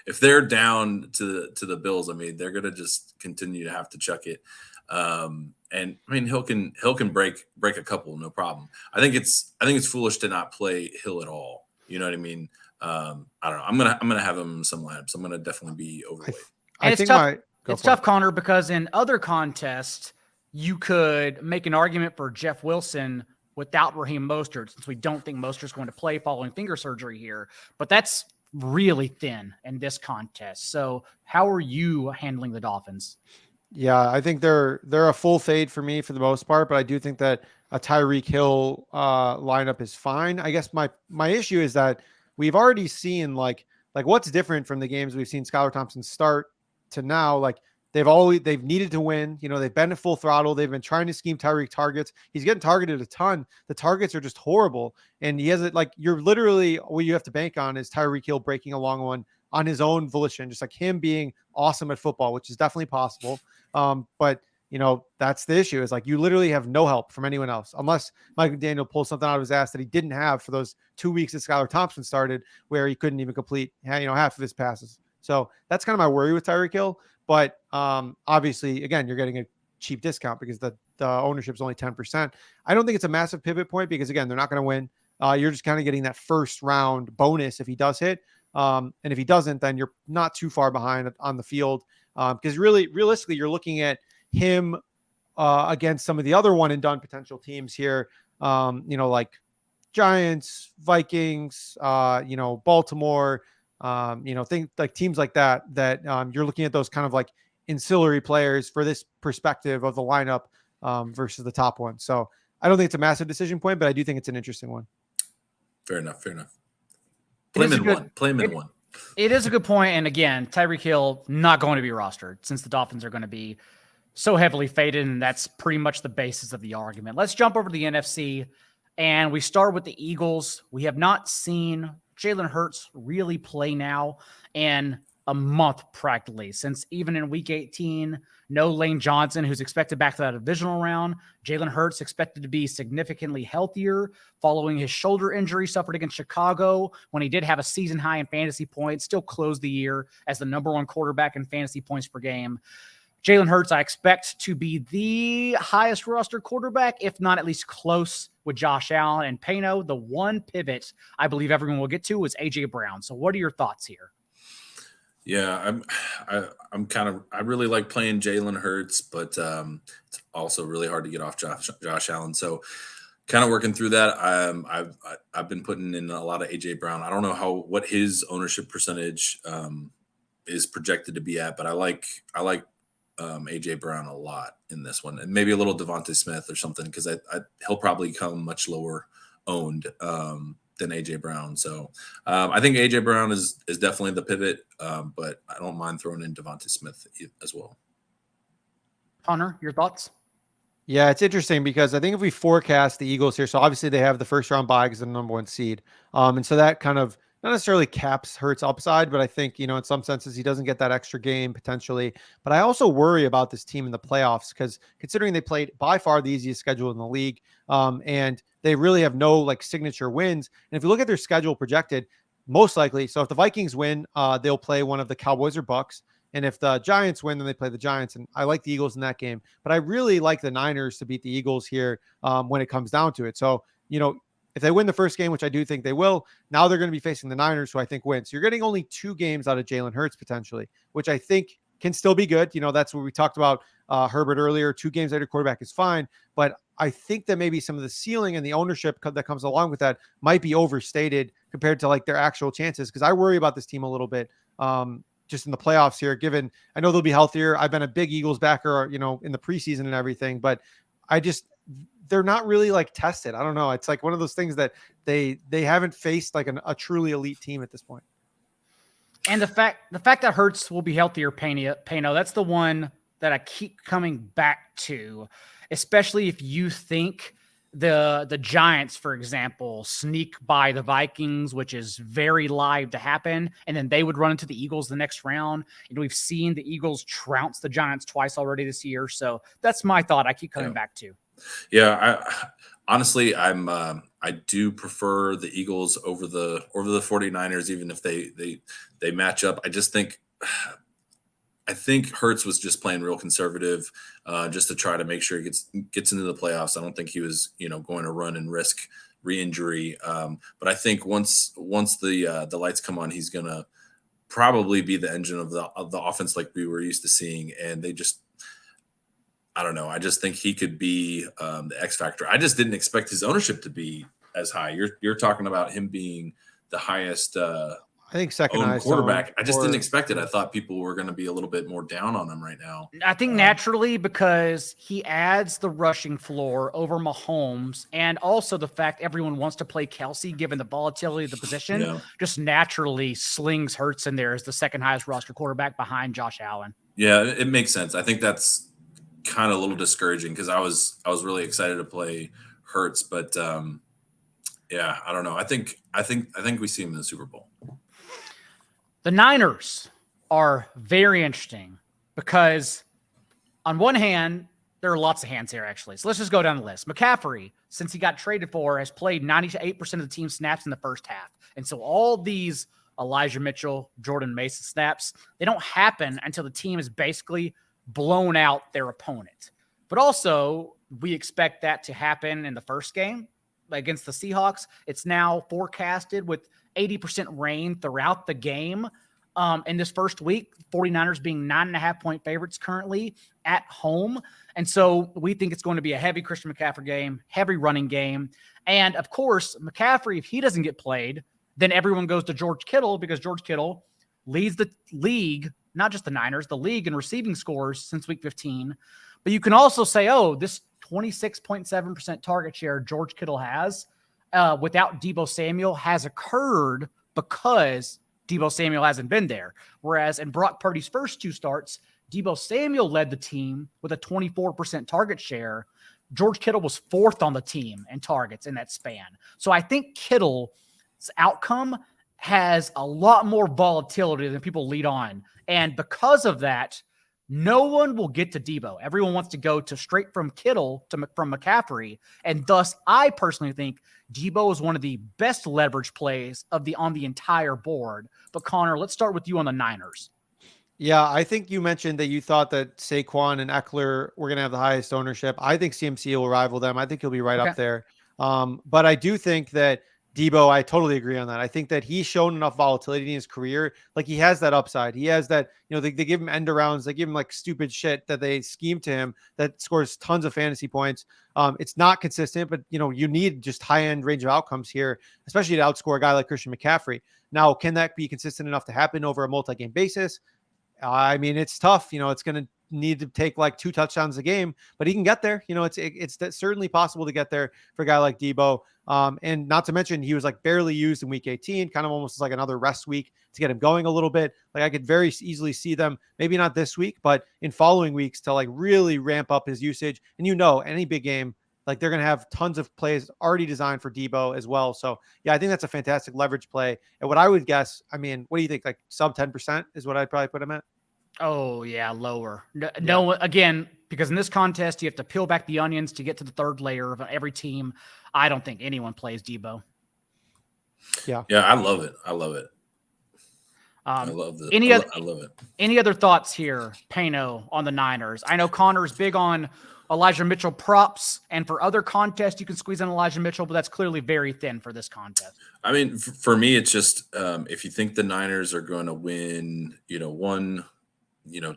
Speaker 3: if they're down to the Bills, I mean, they're going to just continue to have to chuck it. And I mean, Hill can break a couple, no problem. I think it's foolish to not play Hill at all. You know what I mean? I don't know. I'm gonna have him in some lineups. I'm gonna definitely be overweight.
Speaker 1: And it's tough, Connor, because in other contests, you could make an argument for Jeff Wilson without Raheem Mostert, since we don't think Mostert's going to play following finger surgery here. But that's really thin in this contest. So how are you handling the Dolphins?
Speaker 2: Yeah, I think they're a full fade for me for the most part, but I do think that a Tyreek Hill lineup is fine. I guess my issue is that we've already seen like what's different from the games we've seen Skylar Thompson start to now. Like they've needed to win. They've been at full throttle. They've been trying to scheme Tyreek targets. He's getting targeted a ton. The targets are just horrible. And he has it you're literally, what you have to bank on is Tyreek Hill breaking a long one on his own volition, just like him being awesome at football, which is definitely possible. But that's the issue, is you literally have no help from anyone else, unless Mike McDaniel pulls something out of his ass that he didn't have for those 2 weeks that Skylar Thompson started, where he couldn't even complete, half of his passes. So that's kind of my worry with Tyreek Hill. But obviously, again, you're getting a cheap discount because the ownership is only 10%. I don't think it's a massive pivot point because, again, they're not going to win. You're just kind of getting that first round bonus if he does hit. And if he doesn't, then you're not too far behind on the field. Because realistically, you're looking at him against some of the other one and done potential teams here, like Giants, Vikings, Baltimore, teams like that you're looking at those kind of like ancillary players for this perspective of the lineup versus the top one. So I don't think it's a massive decision point, but I do think it's an interesting one.
Speaker 3: Fair enough. Play him in one.
Speaker 1: It is a good point. And again, Tyreek Hill not going to be rostered since the Dolphins are going to be so heavily faded. And that's pretty much the basis of the argument. Let's jump over to the NFC. And we start with the Eagles. We have not seen Jalen Hurts really play now in a month practically, since even in week 18, no Lane Johnson, who's expected back to that divisional round. Jalen Hurts expected to be significantly healthier following his shoulder injury suffered against Chicago when he did have a season high in fantasy points, still closed the year as the number one quarterback in fantasy points per game. Jalen Hurts, I expect to be the highest roster quarterback, if not at least close with Josh Allen and Paeno. The one pivot I believe everyone will get to is AJ Brown. So what are your thoughts here?
Speaker 3: Yeah, I really like playing Jalen Hurts, but it's also really hard to get off Josh Allen. So kind of working through that. I've been putting in a lot of AJ Brown. I don't know what his ownership percentage is projected to be at, but I like AJ Brown a lot in this one, and maybe a little Devontae Smith or something, because he'll probably come much lower owned than AJ Brown. So I think AJ Brown is definitely the pivot, but I don't mind throwing in Devontae Smith as well.
Speaker 1: Hunter, your thoughts?
Speaker 2: Yeah, it's interesting because I think if we forecast the Eagles here, so obviously they have the first round bye because they're the number 1 seed. And so that kind of not necessarily caps Hurts' upside, but I think, in some senses he doesn't get that extra game potentially. But I also worry about this team in the playoffs because considering they played by far the easiest schedule in the league, and they really have no like signature wins. And if you look at their schedule projected, most likely, so if the Vikings win, they'll play one of the Cowboys or Bucs. And if the Giants win, then they play the Giants. And I like the Eagles in that game. But I really like the Niners to beat the Eagles here when it comes down to it. So, if they win the first game, which I do think they will, now they're going to be facing the Niners, who I think win. So you're getting only 2 games out of Jalen Hurts potentially, which I think can still be good. That's what we talked about Herbert earlier. 2 games out of quarterback is fine. But I think that maybe some of the ceiling and the ownership that comes along with that might be overstated compared to like their actual chances. Because I worry about this team a little bit. Just in the playoffs here, given I know they'll be healthier. I've been a big Eagles backer, in the preseason and everything, but they're not really like tested. I don't know. It's like one of those things that they haven't faced like a truly elite team at this point.
Speaker 1: And the fact that Hurts will be healthier, Paeno, that's the one that I keep coming back to, especially if you think the Giants, for example, sneak by the Vikings, which is very live to happen, and then they would run into the Eagles the next round. And we've seen the Eagles trounce the Giants twice already this year. So that's my thought I keep coming back to.
Speaker 3: Yeah, honestly, I do prefer the Eagles over the 49ers, even if they match up. I think Hurts was just playing real conservative, just to try to make sure he gets into the playoffs. I don't think he was, going to run and risk re-injury. But I think once the lights come on, he's gonna probably be the engine of the offense like we were used to seeing. And I don't know. I just think he could be the X factor. I just didn't expect his ownership to be as high. You're talking about him being the highest.
Speaker 2: I think second highest
Speaker 3: quarterback. I just didn't expect it. I thought people were going to be a little bit more down on him right now.
Speaker 1: I think naturally because he adds the rushing floor over Mahomes, and also the fact everyone wants to play Kelsey, given the volatility of the position, just naturally slings Hurts in there as the second highest roster quarterback behind Josh Allen.
Speaker 3: Yeah, it makes sense. I think that's kind of a little discouraging because I was really excited to play Hurts, but yeah, I don't know. I think we see him in the Super Bowl.
Speaker 1: The Niners are very interesting because on one hand, there are lots of hands here, actually. So let's just go down the list. McCaffrey, since he got traded for, has played 98% of the team snaps in the first half. And so all these Elijah Mitchell, Jordan Mason snaps, they don't happen until the team has basically blown out their opponent. But also, we expect that to happen in the first game against the Seahawks. It's now forecasted with 80% rain throughout the game in this first week, 49ers being 9.5-point favorites currently at home. And so we think it's going to be a heavy Christian McCaffrey game, heavy running game. And of course, McCaffrey, if he doesn't get played, then everyone goes to George Kittle because George Kittle leads the league, not just the Niners, the league in receiving scores since week 15. But you can also say, oh, this 26.7% target share George Kittle has without Deebo Samuel has occurred because Deebo Samuel hasn't been there. Whereas in Brock Purdy's first 2 starts, Deebo Samuel led the team with a 24% target share. George Kittle was 4th on the team in targets in that span. So I think Kittle's outcome has a lot more volatility than people lead on. And because of that, no one will get to Deebo. Everyone wants to go to straight from Kittle from McCaffrey. And thus, I personally think Deebo is one of the best leverage plays on the entire board. But Connor, let's start with you on the Niners.
Speaker 2: Yeah, I think you mentioned that you thought that Saquon and Eckler were going to have the highest ownership. I think CMC will rival them. I think he'll be right up there. But I do think that Deebo, I totally agree on that. I think that he's shown enough volatility in his career. Like he has that upside. He has that, they give him end arounds. They give him like stupid shit that they scheme to him that scores tons of fantasy points. It's not consistent, but you need just high end range of outcomes here, especially to outscore a guy like Christian McCaffrey. Now, can that be consistent enough to happen over a multi-game basis? I mean, it's tough. It's going to need to take like 2 touchdowns a game, but he can get there. You know, it's certainly possible to get there for a guy like Debo. And not to mention, he was like barely used in week 18, kind of almost like another rest week to get him going a little bit. Like I could very easily see them, maybe not this week, but in following weeks to like really ramp up his usage. And you know, any big game, like they're going to have tons of plays already designed for Debo as well. So yeah, I think that's a fantastic leverage play. And what I would guess, I mean, what do you think? Like sub 10% is what I'd probably put him at.
Speaker 1: Oh yeah, lower. No, again, because in this contest, you have to peel back the onions to get to the third layer of every team. I don't think anyone plays Debo.
Speaker 2: Yeah.
Speaker 3: Yeah. I love it. I love it. I love this. I love it.
Speaker 1: Any other thoughts here, Paeno, on the Niners? I know Connor's big on Elijah Mitchell props, and for other contests, you can squeeze in Elijah Mitchell, but that's clearly very thin for this contest.
Speaker 3: I mean, for me, it's just if you think the Niners are going to win, one,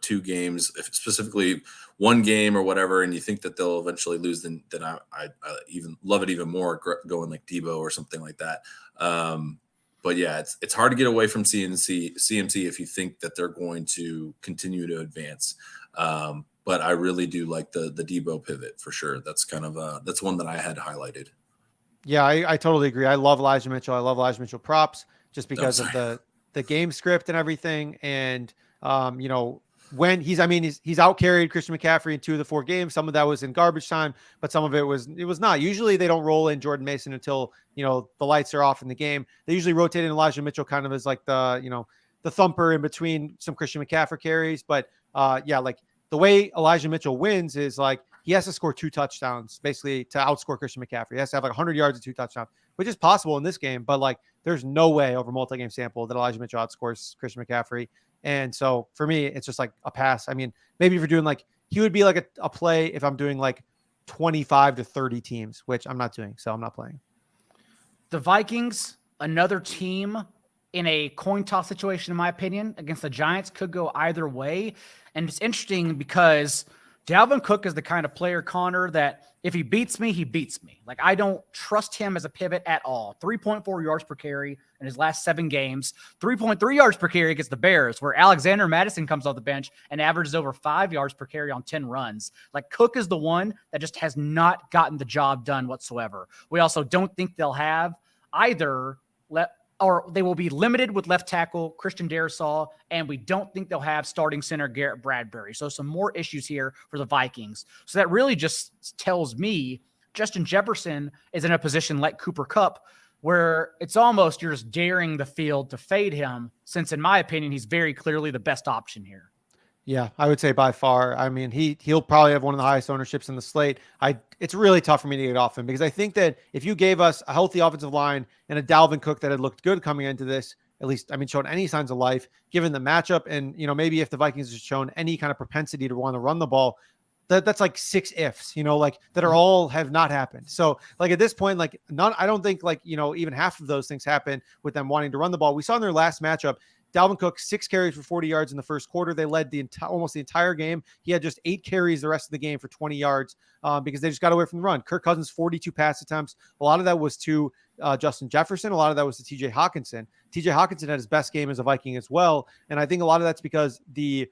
Speaker 3: 2 games, specifically 1 game or whatever, and you think that they'll eventually lose, then I even love it even more going like Debo or something like that. But yeah, it's hard to get away from CMC if you think that they're going to continue to advance. But I really do like the Debo pivot for sure. That's kind of that's one that I had highlighted.
Speaker 2: Yeah, I totally agree. I love Elijah Mitchell. I love Elijah Mitchell props just because of the game script and everything. And when he's out carried Christian McCaffrey in 2 of the 4 games. Some of that was in garbage time, but some of it was not. Usually they don't roll in Jordan Mason until the lights are off in the game. They usually rotate in Elijah Mitchell kind of as like the thumper in between some Christian McCaffrey carries. But like the way Elijah Mitchell wins is like he has to score 2 touchdowns basically to outscore Christian McCaffrey. He has to have like 100 yards and 2 touchdowns, which is possible in this game, but like there's no way over multi-game sample that Elijah Mitchell outscores Christian McCaffrey. And so for me, it's just like a pass. I mean, maybe if you're doing like, he would be like a play if I'm doing like 25 to 30 teams, which I'm not doing. So I'm not playing.
Speaker 1: The Vikings, another team in a coin toss situation, in my opinion, against the Giants, could go either way. And it's interesting because Dalvin Cook is the kind of player, Connor, that if he beats me, he beats me. Like, I don't trust him as a pivot at all. 3.4 yards per carry in his last 7 games, 3.3 yards per carry against the Bears, where Alexander Madison comes off the bench and averages over 5 yards per carry on 10 runs. Like, Cook is the one that just has not gotten the job done whatsoever. We also don't think they'll have either or they will be limited with left tackle Christian Darrisaw, and we don't think they'll have starting center Garrett Bradbury. So some more issues here for the Vikings. So that really just tells me Justin Jefferson is in a position like Cooper Kupp, where it's almost you're just daring the field to fade him, since in my opinion, he's very clearly the best option here.
Speaker 2: Yeah, I would say by far. I mean, he'll probably have one of the highest ownerships in the slate. It's really tough for me to get off him because I think that if you gave us a healthy offensive line and a Dalvin Cook that had looked good coming into this, at least, I mean, shown any signs of life, given the matchup, and maybe if the Vikings have shown any kind of propensity to want to run the ball, that's like 6 ifs, like that are all have not happened. So like at this point, like I don't think like, even half of those things happen with them wanting to run the ball. We saw in their last matchup, Dalvin Cook, 6 carries for 40 yards in the first quarter. They led almost the entire game. He had just 8 carries the rest of the game for 20 yards because they just got away from the run. Kirk Cousins, 42 pass attempts. A lot of that was to Justin Jefferson. A lot of that was to TJ Hawkinson. TJ Hawkinson had his best game as a Viking as well. And I think a lot of that's because the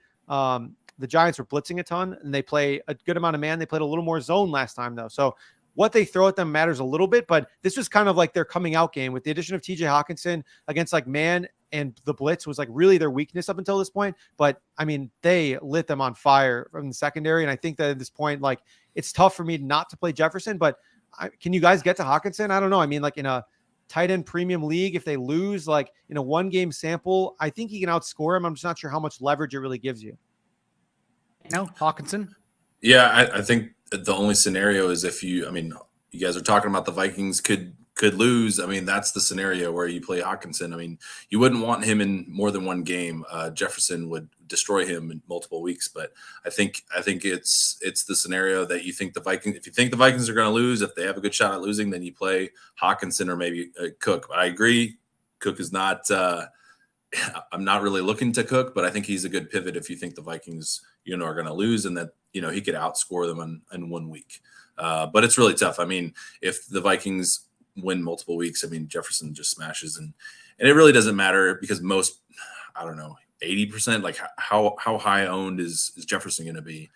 Speaker 2: Giants were blitzing a ton and they play a good amount of man. They played a little more zone last time though. So what they throw at them matters a little bit, but this was kind of like their coming out game with the addition of TJ Hawkinson against like man, and the blitz was like really their weakness up until this point. But I mean, they lit them on fire from the secondary. And I think that at this point, like it's tough for me not to play Jefferson, but can you guys get to Hawkinson? I don't know. I mean, like in a tight end premium league, if they lose like in a 1-game sample, I think he can outscore him. I'm just not sure how much leverage it really gives you.
Speaker 1: Hawkinson.
Speaker 3: Yeah. I think the only scenario is if you guys are talking about the Vikings could lose. I mean, that's the scenario where you play Hawkinson. I mean, you wouldn't want him in more than 1 game. Jefferson would destroy him in multiple weeks. But I think it's the scenario that you think the Vikings. If you think the Vikings are going to lose, if they have a good shot at losing, then you play Hawkinson or maybe Cook. But I agree, Cook is not. I'm not really looking to Cook, but I think he's a good pivot if you think the Vikings, are going to lose and that he could outscore them in 1 week. But it's really tough. I mean, if the Vikings win multiple weeks, I mean, Jefferson just smashes and it really doesn't matter because 80%. Like how high owned is Jefferson going to be?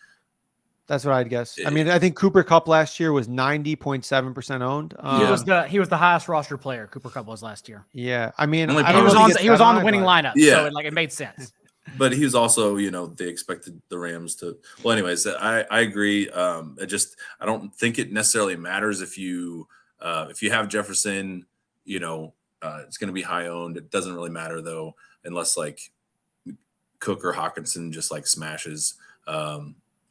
Speaker 2: That's what I'd guess. I mean, I think Cooper Kupp last year was 90.7% owned.
Speaker 1: He was the highest roster player. Cooper Kupp was last year.
Speaker 2: Yeah, I mean,
Speaker 3: Only
Speaker 2: I don't
Speaker 3: part-
Speaker 2: know
Speaker 1: He was on the winning lineup,
Speaker 3: Yeah.
Speaker 1: so it made sense.
Speaker 3: But he was also, they expected the Rams to. Well, anyways, I agree. I don't think it necessarily matters if you have Jefferson. It's going to be high owned. It doesn't really matter though, unless like Cook or Hawkinson just like smashes.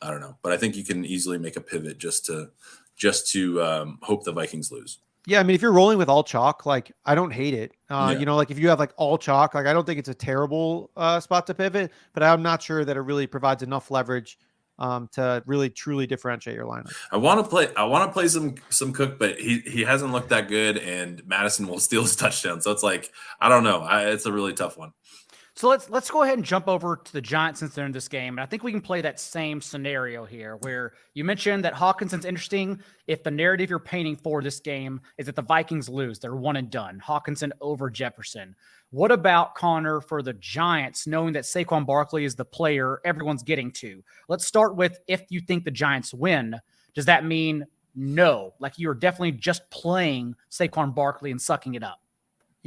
Speaker 3: I don't know, but I think you can easily make a pivot just to hope the Vikings lose.
Speaker 2: Yeah, I mean, if you're rolling with all chalk, like I don't hate it. Like if you have like all chalk, like I don't think it's a terrible spot to pivot, but I'm not sure that it really provides enough leverage to really truly differentiate your lineup.
Speaker 3: I want to play some Cook, but he hasn't looked that good, and Madison will steal his touchdown. So it's like I don't know. It's a really tough one.
Speaker 1: So let's go ahead and jump over to the Giants since they're in this game. And I think we can play that same scenario here where you mentioned that Hawkinson's interesting. If the narrative you're painting for this game is that the Vikings lose, they're one and done. Hawkinson over Jefferson. What about, Connor, for the Giants, knowing that Saquon Barkley is the player everyone's getting to? Let's start with if you think the Giants win, does that mean no? Like you're definitely just playing Saquon Barkley and sucking it up?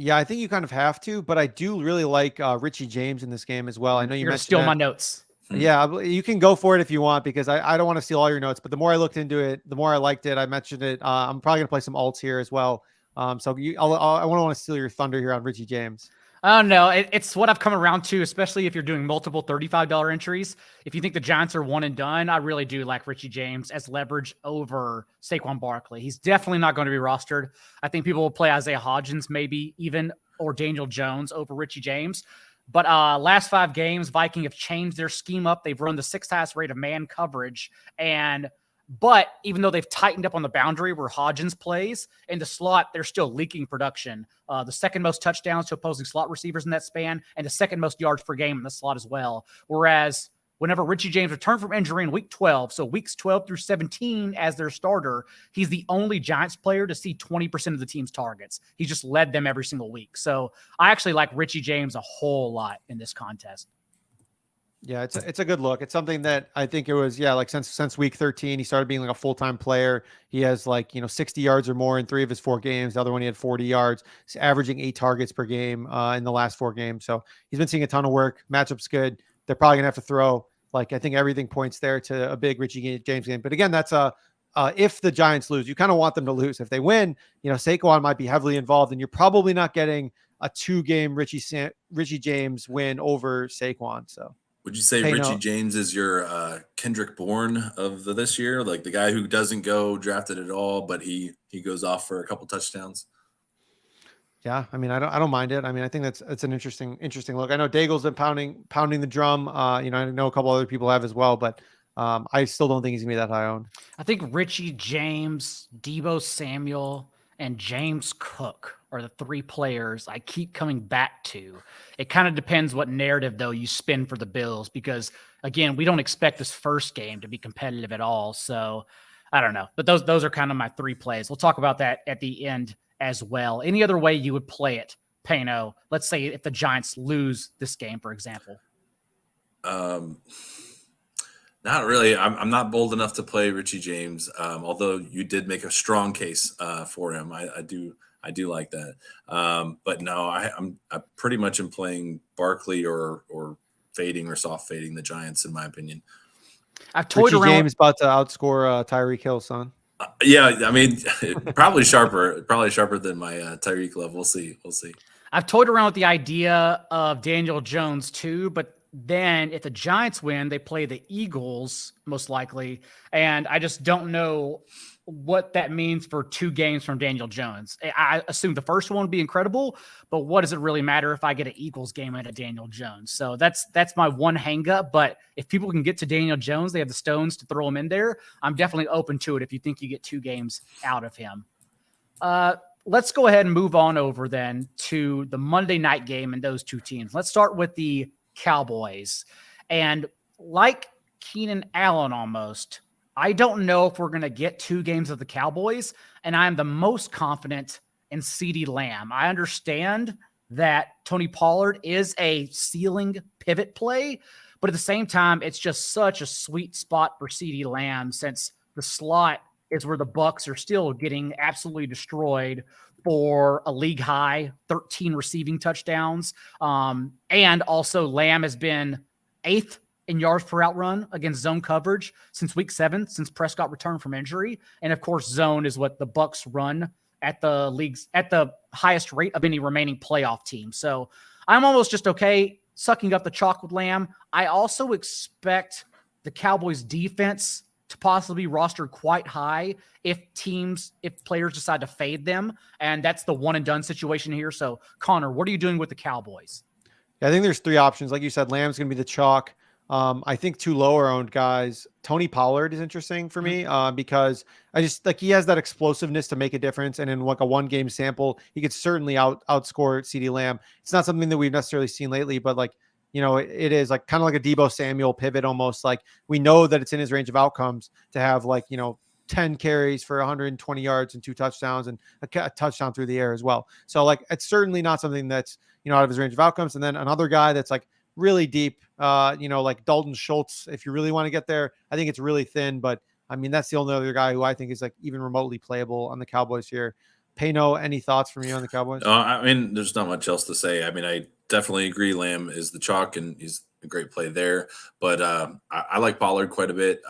Speaker 2: Yeah, I think you kind of have to, but I do really like Richie James in this game as well. I know
Speaker 1: You're stealing my notes.
Speaker 2: Yeah, you can go for it if you want, because I don't want to steal all your notes, but the more I looked into it, the more I liked it. I mentioned it. I'm probably going to play some alts here as well. I want to steal your thunder here on Richie James.
Speaker 1: Oh, no, it's what I've come around to, especially if you're doing multiple $35 entries. If you think the Giants are one and done, I really do like Richie James as leverage over Saquon Barkley. He's definitely not going to be rostered. I think people will play Isaiah Hodgins maybe even, or Daniel Jones over Richie James. But last 5 games, Viking have changed their scheme up. They've run the 6th highest rate of man coverage. But even though they've tightened up on the boundary where Hodgins plays, in the slot, they're still leaking production. The second most touchdowns to opposing slot receivers in that span, and the second most yards per game in the slot as well. Whereas whenever Richie James returned from injury in week 12, so weeks 12 through 17 as their starter, he's the only Giants player to see 20% of the team's targets. He just led them every single week. So I actually like Richie James a whole lot in this contest.
Speaker 2: Yeah, it's a good look. It's something that I think it was, like since week 13, he started being like a full-time player. He has 60 yards or more in 3 of his 4 games. The other one, he had 40 yards. He's averaging 8 targets per game in the last 4 games. So he's been seeing a ton of work. Matchup's good. They're probably gonna have to throw. I think everything points there to a big Richie James game. But again, that's if the Giants lose, you kind of want them to lose. If they win, Saquon might be heavily involved, and you're probably not getting a 2-game Richie James win over Saquon. So.
Speaker 3: Would you say Richie James is your Kendrick Bourne of this year? Like the guy who doesn't go drafted at all, but he goes off for a couple touchdowns?
Speaker 2: Yeah, I mean, I don't mind it. I mean, I think that's an interesting look. I know Daigle's been pounding the drum. I know a couple other people have as well, but I still don't think he's gonna be that high owned.
Speaker 1: I think Richie James, Deebo Samuel, and James Cook are the 3 players I keep coming back to. It kind of depends what narrative, though, you spin for the Bills, because, again, we don't expect this first game to be competitive at all. So I don't know. But those are kind of my 3 plays. We'll talk about that at the end as well. Any other way you would play it, Paeno? Let's say if the Giants lose this game, for example.
Speaker 3: Not really. I'm not bold enough to play Richie James, although you did make a strong case for him. I do like that. But no, I pretty much am playing Barkley or fading or soft fading the Giants, in my opinion.
Speaker 1: I've toyed
Speaker 2: Richie
Speaker 1: around.
Speaker 2: James about to outscore Tyreek Hill, son.
Speaker 3: Yeah, I mean, probably sharper than my Tyreek love. We'll see.
Speaker 1: I've toyed around with the idea of Daniel Jones too, but then if the Giants win, they play the Eagles most likely. And I just don't know what that means for 2 games from Daniel Jones. I assume the first one would be incredible, but what does it really matter if I get an Eagles game and a Daniel Jones? So that's my one hang up. But if people can get to Daniel Jones, they have the stones to throw him in there. I'm definitely open to it if you think you get 2 games out of him. Let's go ahead and move on over then to the Monday night game and those 2 teams. Let's start with the Cowboys. And like Keenan Allen almost, I don't know if we're going to get 2 games of the Cowboys, and I'm the most confident in CeeDee Lamb. I understand that Tony Pollard is a ceiling pivot play, but at the same time, it's just such a sweet spot for CeeDee Lamb since the slot is where the Bucs are still getting absolutely destroyed for a league high 13 receiving touchdowns. And also Lamb has been 8th in yards per route run against zone coverage since week 7, since Prescott returned from injury. And of course, zone is what the Bucs run at the league's at the highest rate of any remaining playoff team. So I'm almost just okay sucking up the chalk with Lamb. I also expect the Cowboys defense to possibly be rostered quite high if players decide to fade them. And that's the one and done situation here. So Connor, what are you doing with the Cowboys?
Speaker 2: Yeah, I think there's 3 options. Like you said, Lamb's going to be the chalk. I think 2 lower owned guys. Tony Pollard is interesting for me because I just like he has that explosiveness to make a difference. And in like a 1-game sample, he could certainly outscore CeeDee Lamb. It's not something that we've necessarily seen lately, but like, you know, it is like kind of like a Deebo Samuel pivot almost. Like we know that it's in his range of outcomes to have like, you know, 10 carries for 120 yards and 2 touchdowns and a touchdown through the air as well. So like, it's certainly not something that's, you know, out of his range of outcomes. And then another guy that's like really deep, you know, like Dalton Schultz, if you really want to get there, I think it's really thin, but I mean, that's the only other guy who I think is like even remotely playable on the Cowboys here. Paeno, any thoughts from you on the Cowboys?
Speaker 3: I mean, there's not much else to say. I mean, I definitely agree. Lamb is the chalk, and he's a great play there. But I like Pollard quite a bit.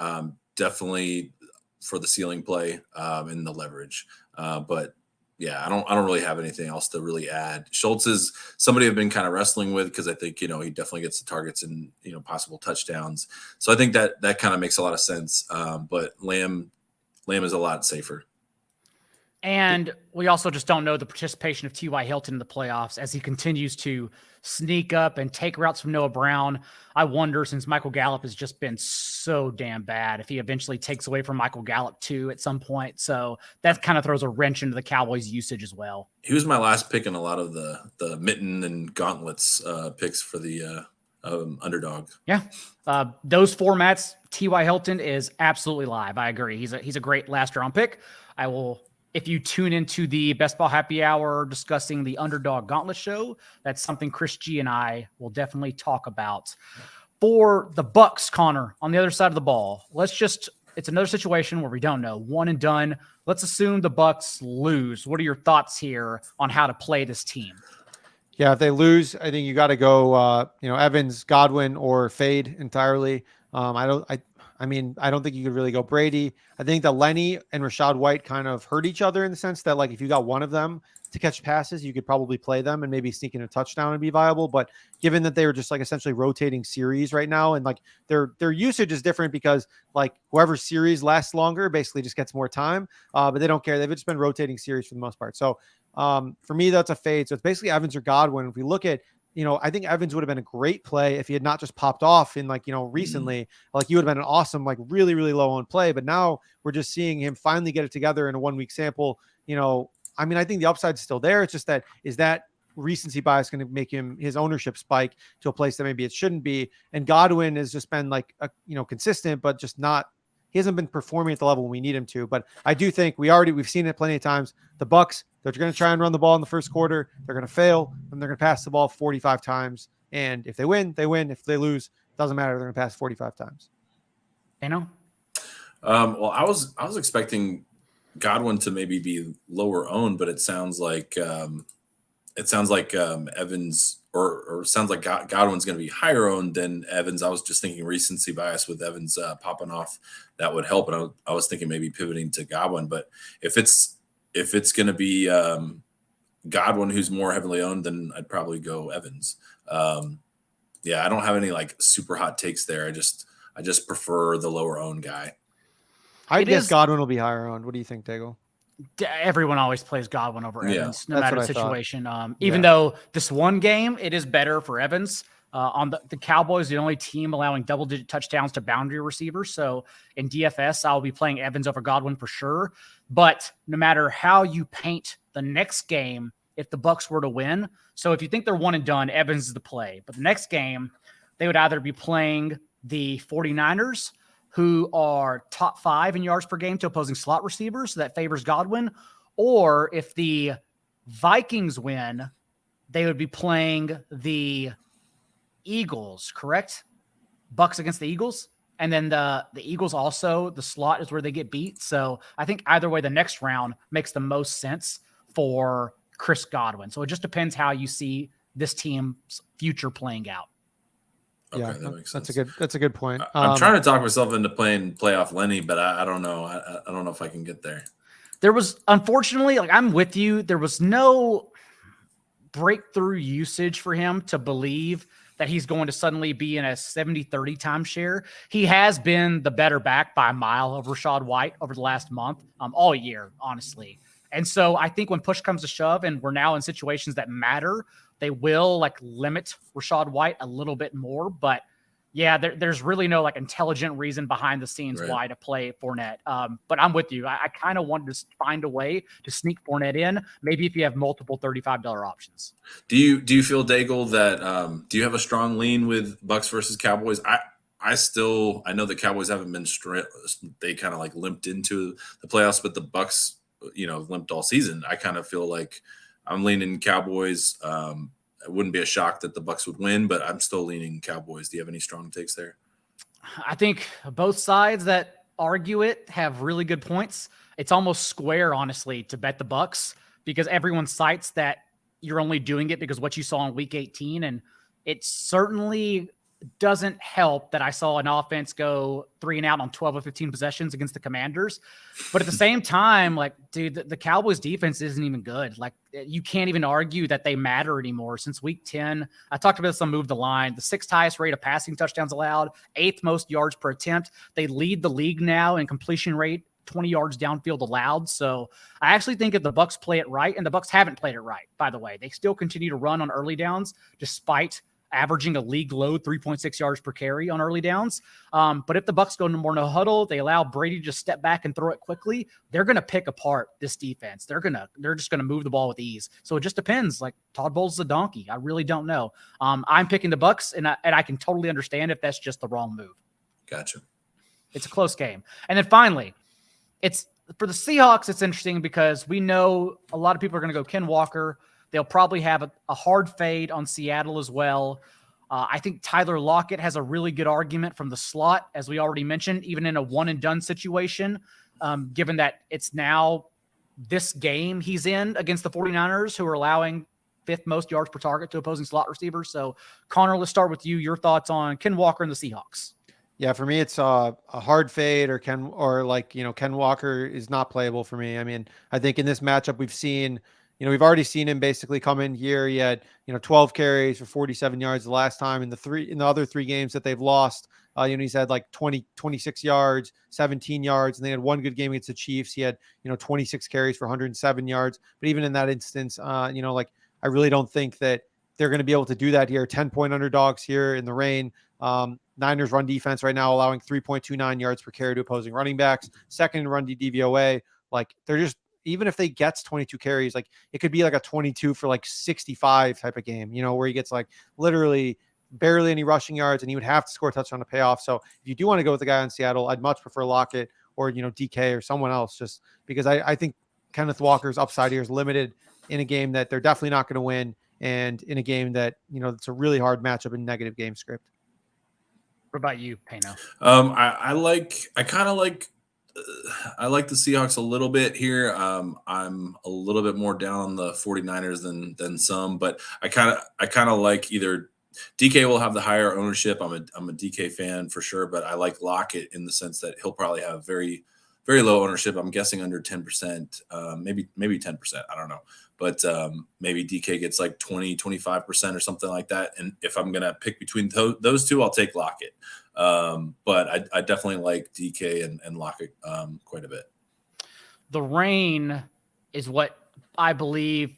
Speaker 3: Definitely for the ceiling play and the leverage. But yeah, I don't really have anything else to really add. Schultz is somebody I've been kind of wrestling with because I think, you know, he definitely gets the targets and, you know, possible touchdowns. So I think that kind of makes a lot of sense. But Lamb is a lot safer.
Speaker 1: And we also just don't know the participation of T.Y. Hilton in the playoffs as he continues to sneak up and take routes from Noah Brown. I wonder, since Michael Gallup has just been so damn bad, if he eventually takes away from Michael Gallup too at some point. So that kind of throws a wrench into the Cowboys' usage as well.
Speaker 3: He was my last pick in a lot of the mitten and gauntlets picks for the underdog.
Speaker 1: Yeah. Those formats, T.Y. Hilton is absolutely live. I agree. He's a great last round pick. If you tune into the Best Ball Happy Hour discussing the Underdog Gauntlet show, that's something Chris G and I will definitely talk about. For the Bucs, Connor, on the other side of the ball, it's another situation where we don't know. One and done. Let's assume the Bucs lose. What are your thoughts here on how to play this team?
Speaker 2: Yeah, if they lose, I think you got to go, you know, Evans, Godwin, or fade entirely. I don't think you could really go Brady. I think that Lenny and Rachaad White kind of hurt each other in the sense that, like, if you got one of them to catch passes, you could probably play them and maybe sneak in a touchdown and be viable. But given that they were just like essentially rotating series right now, and like their usage is different because like whoever series lasts longer basically just gets more time. But they don't care. They've just been rotating series for the most part. So for me, that's a fade. So it's basically Evans or Godwin. If we look at, you know, I think Evans would have been a great play if he had not just popped off in like, you know, recently, like he would have been an awesome, like really, really low on play. But now we're just seeing him finally get it together in a 1-week sample. You know, I mean, I think the upside's still there. It's just that recency bias going to make his ownership spike to a place that maybe it shouldn't be. And Godwin has just been like, consistent, but just not, he hasn't been performing at the level we need him to. But I do think we've seen it plenty of times. The Bucs, they're going to try and run the ball in the first quarter. They're going to fail, and they're going to pass the ball 45 times. And if they win, they win. If they lose, it doesn't matter. They're going to pass 45 times.
Speaker 1: Paeno?
Speaker 3: Well, I was expecting Godwin to maybe be lower owned, but it sounds like Evans or sounds like Godwin's going to be higher owned than Evans. I was just thinking recency bias with Evans popping off that would help, and I was thinking maybe pivoting to Godwin. But if it's going to be Godwin who's more heavily owned, then I'd probably go Evans. Yeah, I don't have any like super hot takes there. I just prefer the lower owned guy.
Speaker 2: I guess Godwin will be higher owned. What do you think, Daigle?
Speaker 1: Everyone always plays Godwin over Evans, no matter the situation. Even though this one game, it is better for Evans. On the Cowboys, the only team allowing double-digit touchdowns to boundary receivers. So in DFS, I'll be playing Evans over Godwin for sure. But no matter how you paint the next game, if the Bucs were to win, so if you think they're one and done, Evans is the play. But the next game, they would either be playing the 49ers, who are top 5 in yards per game to opposing slot receivers. So that favors Godwin. Or if the Vikings win, they would be playing the Eagles, correct? Bucs against the Eagles. And then the Eagles also, the slot is where they get beat. So I think either way, the next round makes the most sense for Chris Godwin. So it just depends how you see this team's future playing out.
Speaker 3: Okay,
Speaker 2: Yeah,
Speaker 3: that makes sense.
Speaker 2: That's a good point.
Speaker 3: I'm trying to talk myself into playing playoff Lenny, but I don't know. I don't know if I can get there.
Speaker 1: There was, unfortunately, like I'm with you, there was no breakthrough usage for him to believe that he's going to suddenly be in a 70-30 timeshare. He has been the better back by a mile of Rachaad White over the last month, all year, honestly. And so I think when push comes to shove and we're now in situations that matter, they will like limit Rachaad White a little bit more. But yeah, there's really no like intelligent reason behind the scenes why to play Fournette. But I'm with you. I kind of wanted to find a way to sneak Fournette in. Maybe if you have multiple $35 options.
Speaker 3: Do you feel, Daigle, that do you have a strong lean with Bucs versus Cowboys? I know the Cowboys haven't been they kind of like limped into the playoffs, but the Bucs, limped all season. I kind of feel like I'm leaning Cowboys. It wouldn't be a shock that the Bucs would win, but I'm still leaning Cowboys. Do you have any strong takes there?
Speaker 1: I think both sides that argue it have really good points. It's almost square, honestly, to bet the Bucs because everyone cites that you're only doing it because what you saw in Week 18, and it certainly doesn't help that I saw an offense go 3 and out on 12 of 15 possessions against the Commanders. But at the same time, like, dude, the Cowboys defense isn't even good. Like, you can't even argue that they matter anymore. Since Week 10, I talked about this on Move the Line, the 6th highest rate of passing touchdowns allowed, 8th most yards per attempt. They lead the league now in completion rate, 20 yards downfield allowed. So I actually think if the Bucs play it right, and the Bucs haven't played it right, by the way, they still continue to run on early downs despite averaging a league low 3.6 yards per carry on early downs. But if the Bucs go into more no huddle, they allow Brady to just step back and throw it quickly, they're going to pick apart this defense. They're just going to move the ball with ease. So it just depends. Like Todd Bowles is a donkey. I really don't know. I'm picking the Bucs, and I can totally understand if that's just the wrong move.
Speaker 3: Gotcha.
Speaker 1: It's a close game. And then finally, it's for the Seahawks. It's interesting because we know a lot of people are going to go Ken Walker. They'll probably have a hard fade on Seattle as well. I think Tyler Lockett has a really good argument from the slot, as we already mentioned, even in a one-and-done situation, given that it's now this game he's in against the 49ers, who are allowing 5th most yards per target to opposing slot receivers. So, Connor, let's start with you. Your thoughts on Ken Walker and the Seahawks.
Speaker 2: Yeah, for me, it's a hard fade Ken Walker is not playable for me. I mean, I think in this matchup we've seen – we've already seen him basically come in here. He had, 12 carries for 47 yards the last time. In the other 3 games that they've lost, he's had like 26 yards, 17 yards, and they had one good game against the Chiefs. He had, 26 carries for 107 yards. But even in that instance, I really don't think that they're going to be able to do that here. 10-point underdogs here in the rain. Niners run defense right now allowing 3.29 yards per carry to opposing running backs. Second in run DVOA. Like they're just, even if they gets 22 carries, like it could be like a 22 for like 65 type of game, where he gets like literally barely any rushing yards and he would have to score a touchdown to pay off. So if you do want to go with the guy in Seattle, I'd much prefer Lockett or, DK or someone else, just because I think Kenneth Walker's upside here is limited in a game that they're definitely not going to win. And in a game that, it's a really hard matchup in negative game script.
Speaker 1: What about you, Paeno?
Speaker 3: I like the Seahawks a little bit here. I'm a little bit more down on the 49ers than some, but I kind of like either DK will have the higher ownership. I'm a DK fan for sure, but I like Lockett in the sense that he'll probably have very, very low ownership. I'm guessing under 10%, maybe 10%. I don't know. But maybe DK gets like 20, 25% or something like that. And if I'm going to pick between those two, I'll take Lockett. But I definitely like DK and Lockett quite a bit.
Speaker 1: The rain is what I believe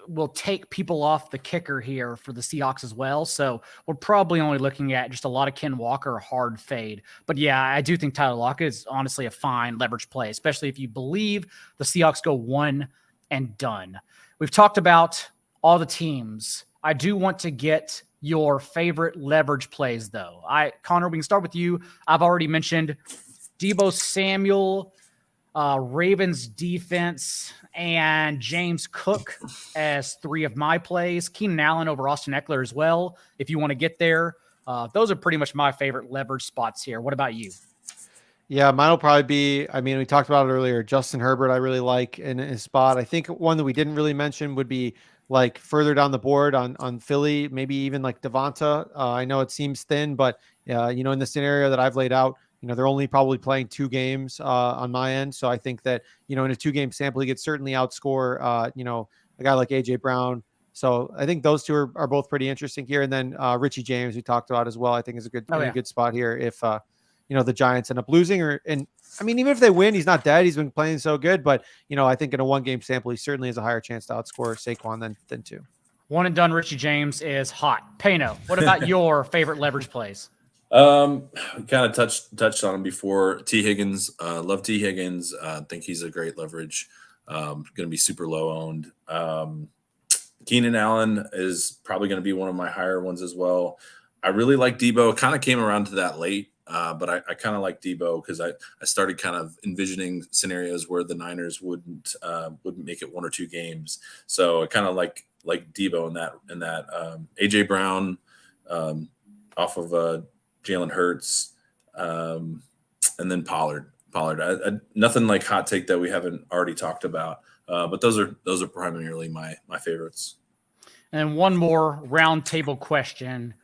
Speaker 1: will take people off the kicker here for the Seahawks as well. So we're probably only looking at just a lot of Ken Walker, hard fade. But yeah, I do think Tyler Lockett is honestly a fine leverage play, especially if you believe the Seahawks go one and done. We've talked about all the teams. I do want to get your favorite leverage plays, though. Connor, we can start with you. I've already mentioned Deebo Samuel. Ravens defense, and James Cook as 3 of my plays. Keenan Allen over Austin Eckler as well, if you want to get there. Those are pretty much my favorite leverage spots here. What about you?
Speaker 2: Yeah, mine will probably be, I mean, we talked about it earlier. Justin Herbert, I really like in his spot. I think one that we didn't really mention would be like further down the board on Philly, maybe even like Devonta. I know it seems thin, but in the scenario that I've laid out, they're only probably playing 2 games on my end. So I think that, in a 2-game sample, he could certainly outscore, a guy like AJ Brown. So I think those two are both pretty interesting here. And then Richie James, we talked about as well, I think is a good spot here. If, the Giants end up losing even if they win, he's not dead. He's been playing so good, but I think in a 1-game sample, he certainly has a higher chance to outscore Saquon than 2.
Speaker 1: One and done Richie James is hot. Paeno, what about your favorite leverage plays?
Speaker 3: We kind of touched on him before. T. Higgins, love T. Higgins. Think he's a great leverage. Going to be super low owned. Keenan Allen is probably going to be one of my higher ones as well. I really like Debo. Kind of came around to that late, but I kind of like Debo because I started kind of envisioning scenarios where the Niners wouldn't make it 1 or 2 games. So I kind of like Debo in that AJ Brown off of Jalen Hurts, and then Pollard. Nothing like hot take that we haven't already talked about, but those are primarily my favorites.
Speaker 1: And one more round table question: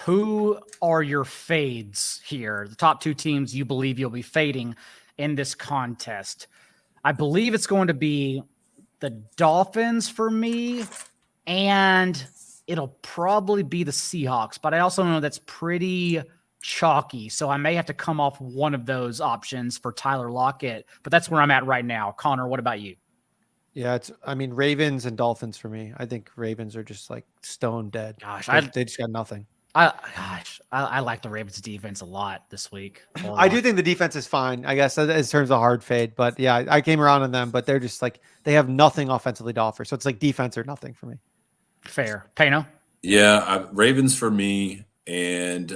Speaker 1: who are your fades here? The top 2 teams you believe you'll be fading in this contest. I believe it's going to be the Dolphins for me, and it'll probably be the Seahawks. But I also know that's pretty chalky, so I may have to come off one of those options for Tyler Lockett, but that's where I'm at right now. Connor, what about you?
Speaker 2: Yeah, Ravens and Dolphins for me. I think Ravens are just like stone dead.
Speaker 1: Gosh,
Speaker 2: they just got nothing.
Speaker 1: I like the Ravens defense a lot this week.
Speaker 2: I do think the defense is fine, I guess, in terms of hard fade, but yeah, I came around on them, but they're just like, they have nothing offensively to offer. So it's like defense or nothing for me. Fair.
Speaker 1: Paeno?
Speaker 3: Yeah, Ravens for me. And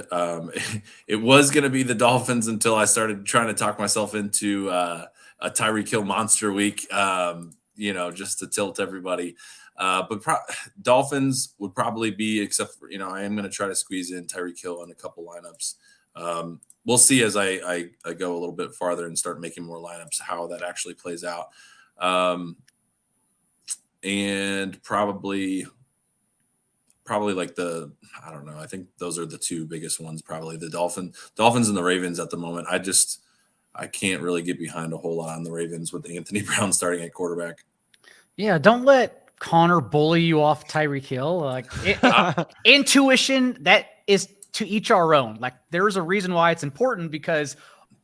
Speaker 3: it was going to be the Dolphins until I started trying to talk myself into a Tyreek Hill monster week, just to tilt everybody. But Dolphins would probably be, except for, I am going to try to squeeze in Tyreek Hill in a couple lineups. We'll see as I go a little bit farther and start making more lineups, how that actually plays out. And probably like I don't know. I think those are the 2 biggest ones, probably the Dolphins and the Ravens at the moment. I can't really get behind a whole lot on the Ravens with Anthony Brown starting at quarterback.
Speaker 1: Yeah, don't let Connor bully you off Tyreek Hill. Like intuition, that is to each our own. Like there's a reason why it's important, because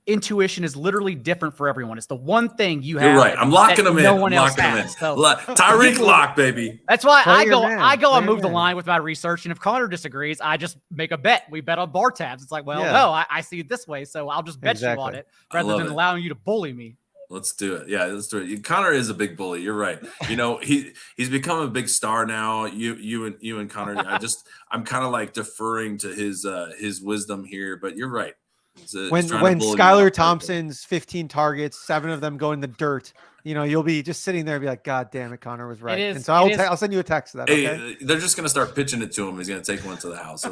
Speaker 1: intuition is literally different for everyone. It's the one thing you have.
Speaker 3: You're right. I'm locking them in.
Speaker 1: No one else has. So,
Speaker 3: Tyreek lock, baby.
Speaker 1: That's why I go and move the line with my research. And if Connor disagrees, I just make a bet. We bet on bar tabs. It's like, no, I see it this way, so I'll just bet you on it rather than allowing you to bully me.
Speaker 3: Let's do it. Yeah, let's do it. Connor is a big bully. You're right. He's become a big star now. You and Connor. I'm kind of like deferring to his wisdom here, but you're right.
Speaker 2: When Skylar Thompson's 15 targets, 7 of them go in the dirt, you'll be just sitting there and be like, God damn it, Connor was right. And so I'll send you a text of that. Okay?
Speaker 3: They're just going to start pitching it to him. He's going to take one to the house.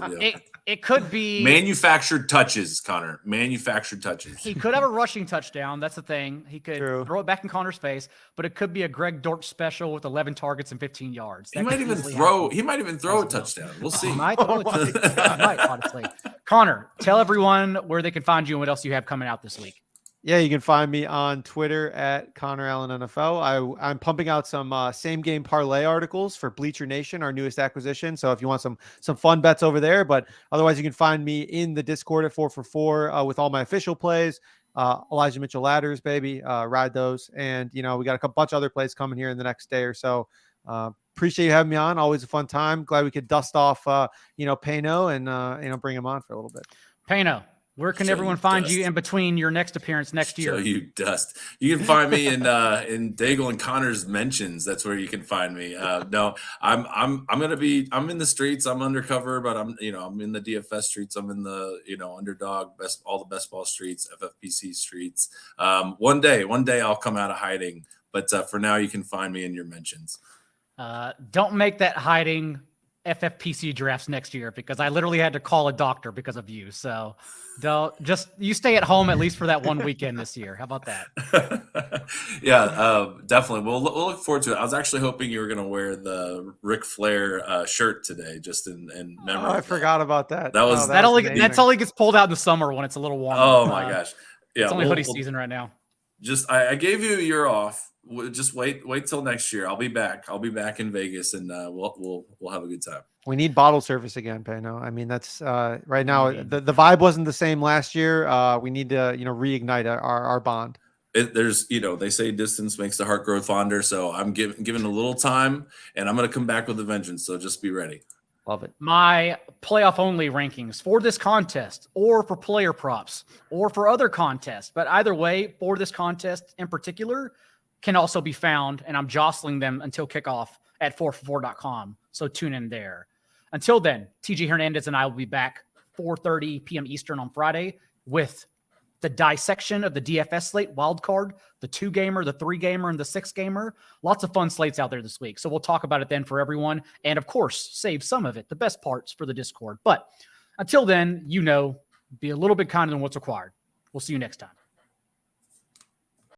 Speaker 1: It could be
Speaker 3: manufactured touches, Connor. Manufactured touches.
Speaker 1: He could have a rushing touchdown. That's the thing. He could throw it back in Connor's face, but it could be a Greg Dortch special with 11 targets and 15 yards.
Speaker 3: He might even throw a touchdown. We'll see.
Speaker 1: He might, honestly. Connor, tell everyone where they can find you and what else you have coming out this week.
Speaker 2: Yeah, you can find me on Twitter at Connor Allen NFL. I'm pumping out some same game parlay articles for Bleacher Nation, our newest acquisition. So if you want some fun bets over there, but otherwise you can find me in the Discord at 4for4 with all my official plays. Elijah Mitchell ladders, baby, ride those, and we got a bunch of other plays coming here in the next day or so. Appreciate you having me on. Always a fun time. Glad we could dust off Paeno and bring him on for a little bit.
Speaker 1: Paeno, Where can
Speaker 3: Show
Speaker 1: everyone
Speaker 3: you
Speaker 1: find
Speaker 3: dust.
Speaker 1: you in between your next appearance next
Speaker 3: Show
Speaker 1: year?
Speaker 3: you dust. You can find me in Daigle and Connor's mentions. That's where you can find me. No, I'm in the streets. I'm undercover, but I'm in the DFS streets. I'm in the underdog all the best ball streets, FFPC streets. One day I'll come out of hiding. But for now, you can find me in your mentions.
Speaker 1: Don't make that hiding FFPC drafts next year, because I literally had to call a doctor because of you. So you stay at home at least for that one weekend this year. How about that?
Speaker 3: Yeah, definitely. We'll look forward to it. I was actually hoping you were going to wear the Ric Flair shirt today, just in memory.
Speaker 2: Oh, I forgot about that.
Speaker 3: That was
Speaker 1: that only gets pulled out in the summer when it's a little warmer.
Speaker 3: Oh my gosh! Yeah,
Speaker 1: it's only hoodie season right now.
Speaker 3: I gave you a year off. Just wait till next year. I'll be back. I'll be back in Vegas, and we'll have a good time.
Speaker 2: We need bottle service again, Paeno. I mean, that's right now. The vibe wasn't the same last year. We need to reignite our bond.
Speaker 3: They say distance makes the heart grow fonder. So I'm giving a little time, and I'm going to come back with a vengeance. So just be ready.
Speaker 2: Love it.
Speaker 1: My playoff only rankings for this contest, or for player props, or for other contests, but either way, for this contest in particular, can also be found, and I'm jostling them until kickoff at 4for4.com. So tune in there. Until then, TJ Hernandez and I will be back 4:30 p.m. Eastern on Friday with the dissection of the DFS slate, wild card, the 2-gamer, the 3-gamer, and the 6-gamer. Lots of fun slates out there this week. So we'll talk about it then for everyone. And of course, save some of it, the best parts, for the Discord. But until then, be a little bit kinder than what's required. We'll see you next time.